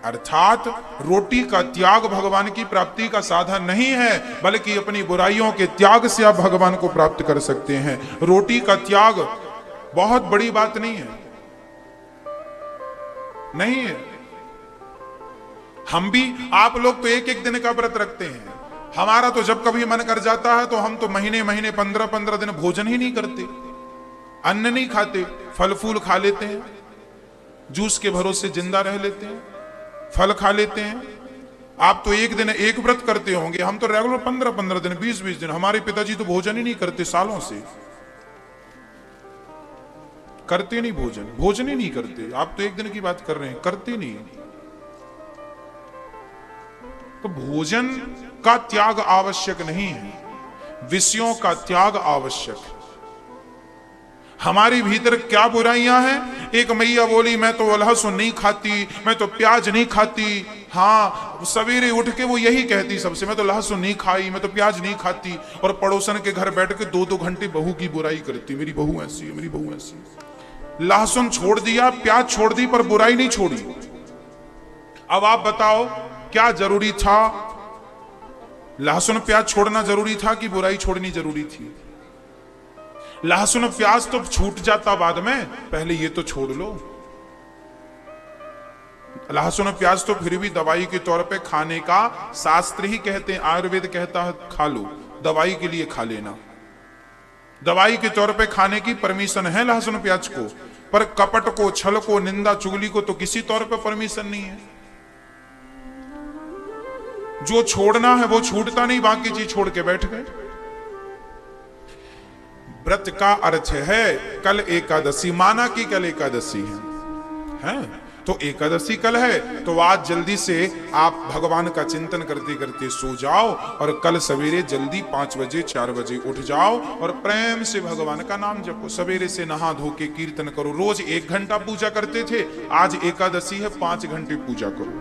अर्थात रोटी का त्याग भगवान की प्राप्ति का साधन नहीं है, बल्कि अपनी बुराइयों के त्याग से आप भगवान को प्राप्त कर सकते हैं। रोटी का त्याग बहुत बड़ी बात नहीं है, नहीं है। हम भी, आप लोग तो एक एक दिन का व्रत रखते हैं, हमारा तो जब कभी मन कर जाता है तो हम तो महीने महीने 15-15 दिन भोजन ही नहीं करते, अन्न नहीं खाते, फल फूल खा लेते हैं, जूस के भरोसे जिंदा रह लेते हैं, फल खा लेते हैं, आप तो एक दिन एक व्रत करते होंगे, हम तो रेगुलर 15-15 दिन, 20-20 दिन। हमारे पिताजी तो भोजन ही नहीं करते सालों से, करते नहीं भोजन, भोजन ही नहीं करते। आप तो एक दिन की बात कर रहे हैं, करते नहीं। तो भोजन का त्याग आवश्यक नहीं है, विषयों का त्याग आवश्यक है। हमारी भीतर क्या बुराइयां हैं? एक मैया बोली मैं तो लहसुन नहीं खाती, मैं तो प्याज नहीं खाती। हाँ, सवेरे उठ के वो यही कहती सबसे, मैं तो लहसुन नहीं खाई, मैं तो प्याज नहीं खाती। और पड़ोसन के घर बैठ के 2-2 घंटे बहू की बुराई करती, मेरी बहू ऐसी है, मेरी बहू ऐसी है। लहसुन छोड़ दिया, प्याज छोड़ दी, पर बुराई नहीं छोड़ी। अब आप बताओ क्या जरूरी था? लहसुन प्याज छोड़ना जरूरी था कि बुराई छोड़नी जरूरी थी? लहसुन प्याज तो छूट जाता बाद में, पहले ये तो छोड़ लो। लहसुन प्याज तो फिर भी दवाई के तौर पे खाने का शास्त्र ही कहते हैं, आयुर्वेद कहता है खा लो, दवाई के लिए खा लेना। दवाई के तौर पे खाने की परमिशन है लहसुन प्याज को, पर कपट को, छल को, निंदा चुगली को तो किसी तौर पे परमिशन नहीं है। जो छोड़ना है वो छूटता नहीं, बाकी चीज छोड़ के बैठ गए। व्रत का अर्थ है कल एकादशी, माना कि कल एकादशी है? तो एकादशी कल है, तो आज जल्दी से आप भगवान का चिंतन करते करते सो जाओ और कल सवेरे जल्दी 5 बजे 4 बजे उठ जाओ और प्रेम से भगवान का नाम जपो। सवेरे से नहा धो के कीर्तन करो। रोज 1 घंटा पूजा करते थे, आज एकादशी है 5 घंटे पूजा करो।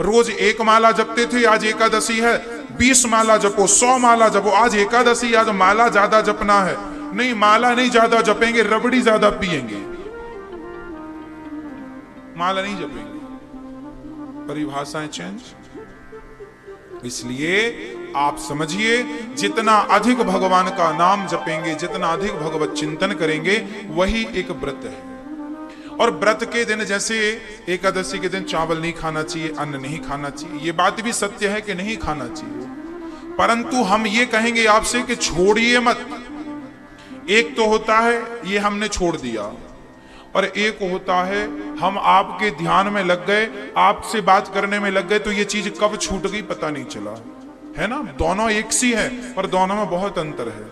रोज 1 माला जपते थे, आज एकादशी है 20 माला जपो, 100 माला जपो। आज एकादशी, आज माला ज्यादा जपना है। नहीं, माला नहीं ज्यादा जपेंगे, रबड़ी ज्यादा पिएंगे, माला नहीं जपेंगे। परिभाषाएं चेंज। इसलिए आप समझिए, जितना अधिक भगवान का नाम जपेंगे, जितना अधिक भगवत चिंतन करेंगे, वही एक व्रत है। और व्रत के दिन, जैसे एकादशी के दिन चावल नहीं खाना चाहिए, अन्न नहीं खाना चाहिए, ये बात भी सत्य है कि नहीं खाना चाहिए, परंतु हम ये कहेंगे आपसे कि छोड़िए मत। एक तो होता है ये हमने छोड़ दिया, और एक होता है हम आपके ध्यान में लग गए, आपसे बात करने में लग गए, तो ये चीज कब छूट गई पता नहीं चला, है ना? दोनों एक सी है, पर दोनों में बहुत अंतर है।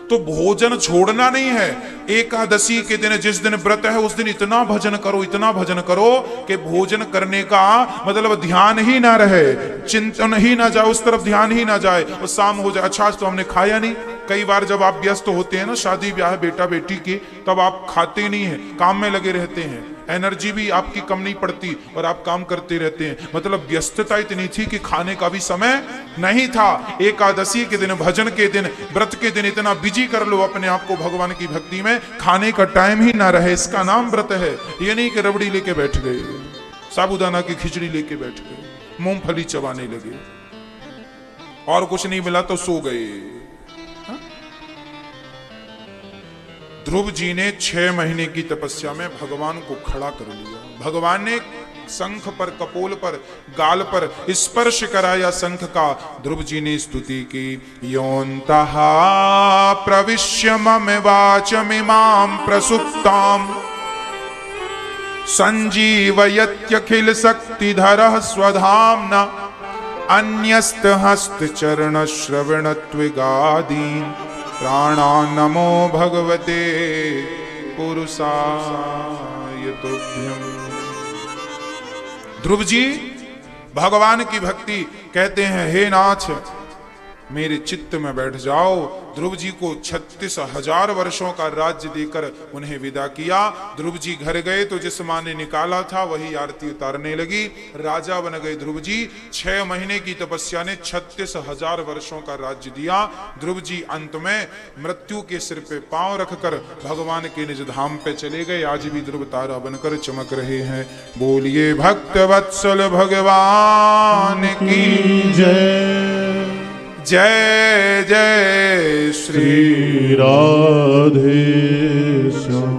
तो भोजन छोड़ना नहीं है। एकादशी के दिन, जिस दिन व्रत है, उस दिन इतना भजन करो, इतना भजन करो कि भोजन करने का मतलब ध्यान ही ना रहे, चिंतन ही ना जाए, उस तरफ ध्यान ही ना जाए। और शाम हो जाए, अच्छा आज तो हमने खाया नहीं। कई बार जब आप व्यस्त होते हैं ना, शादी ब्याह बेटा बेटी के, तब आप खाते नहीं हैं, काम में लगे रहते हैं, एनर्जी भी आपकी कम नहीं पड़ती और आप काम करते रहते हैं। मतलब व्यस्तता इतनी थी कि खाने का भी समय नहीं था। एकादशी के दिन, भजन के दिन, व्रत के दिन इतना बिजी कर लो अपने आप को भगवान की भक्ति में, खाने का टाइम ही ना रहे। इसका नाम व्रत है। ये नहीं कि रबड़ी लेके बैठ गए, साबूदाना की खिचड़ी लेके बैठ गए, मूंगफली चबाने लगे, और कुछ नहीं मिला तो सो गए। ध्रुव जी ने 6 महीने की तपस्या में भगवान को खड़ा कर लिया। भगवान ने शंख पर, कपोल पर, गाल पर स्पर्श कराया शंख का। ध्रुव जी ने स्तुति की, योऽन्तः प्रविश्य मम वाचमिमां प्रसुप्तां संजीवयत्यखिल शक्तिधरः स्वधाम्ना अन्यस्त हस्त चरण श्रवण त्विगादीन् प्राणान् नमो भगवते पुरुषाय तुभ्यम्। ध्रुव जी भगवान की भक्ति कहते हैं, हे नाथ मेरे चित्त में बैठ जाओ। ध्रुव जी को 36,000 वर्षों का राज्य देकर उन्हें विदा किया। ध्रुव जी घर गए तो जिस मां ने निकाला था वही आरती उतारने लगी, राजा बन गए ध्रुव जी। 6 महीने की तपस्या ने 36,000 वर्षों का राज्य दिया। ध्रुव जी अंत में मृत्यु के सिर पे पांव रखकर भगवान के निज धाम पे चले गए। आज भी ध्रुव तारा बनकर चमक रहे हैं। बोलिए भक्त वत्सल भगवान की जय। जय जय श्री राधे श्याम।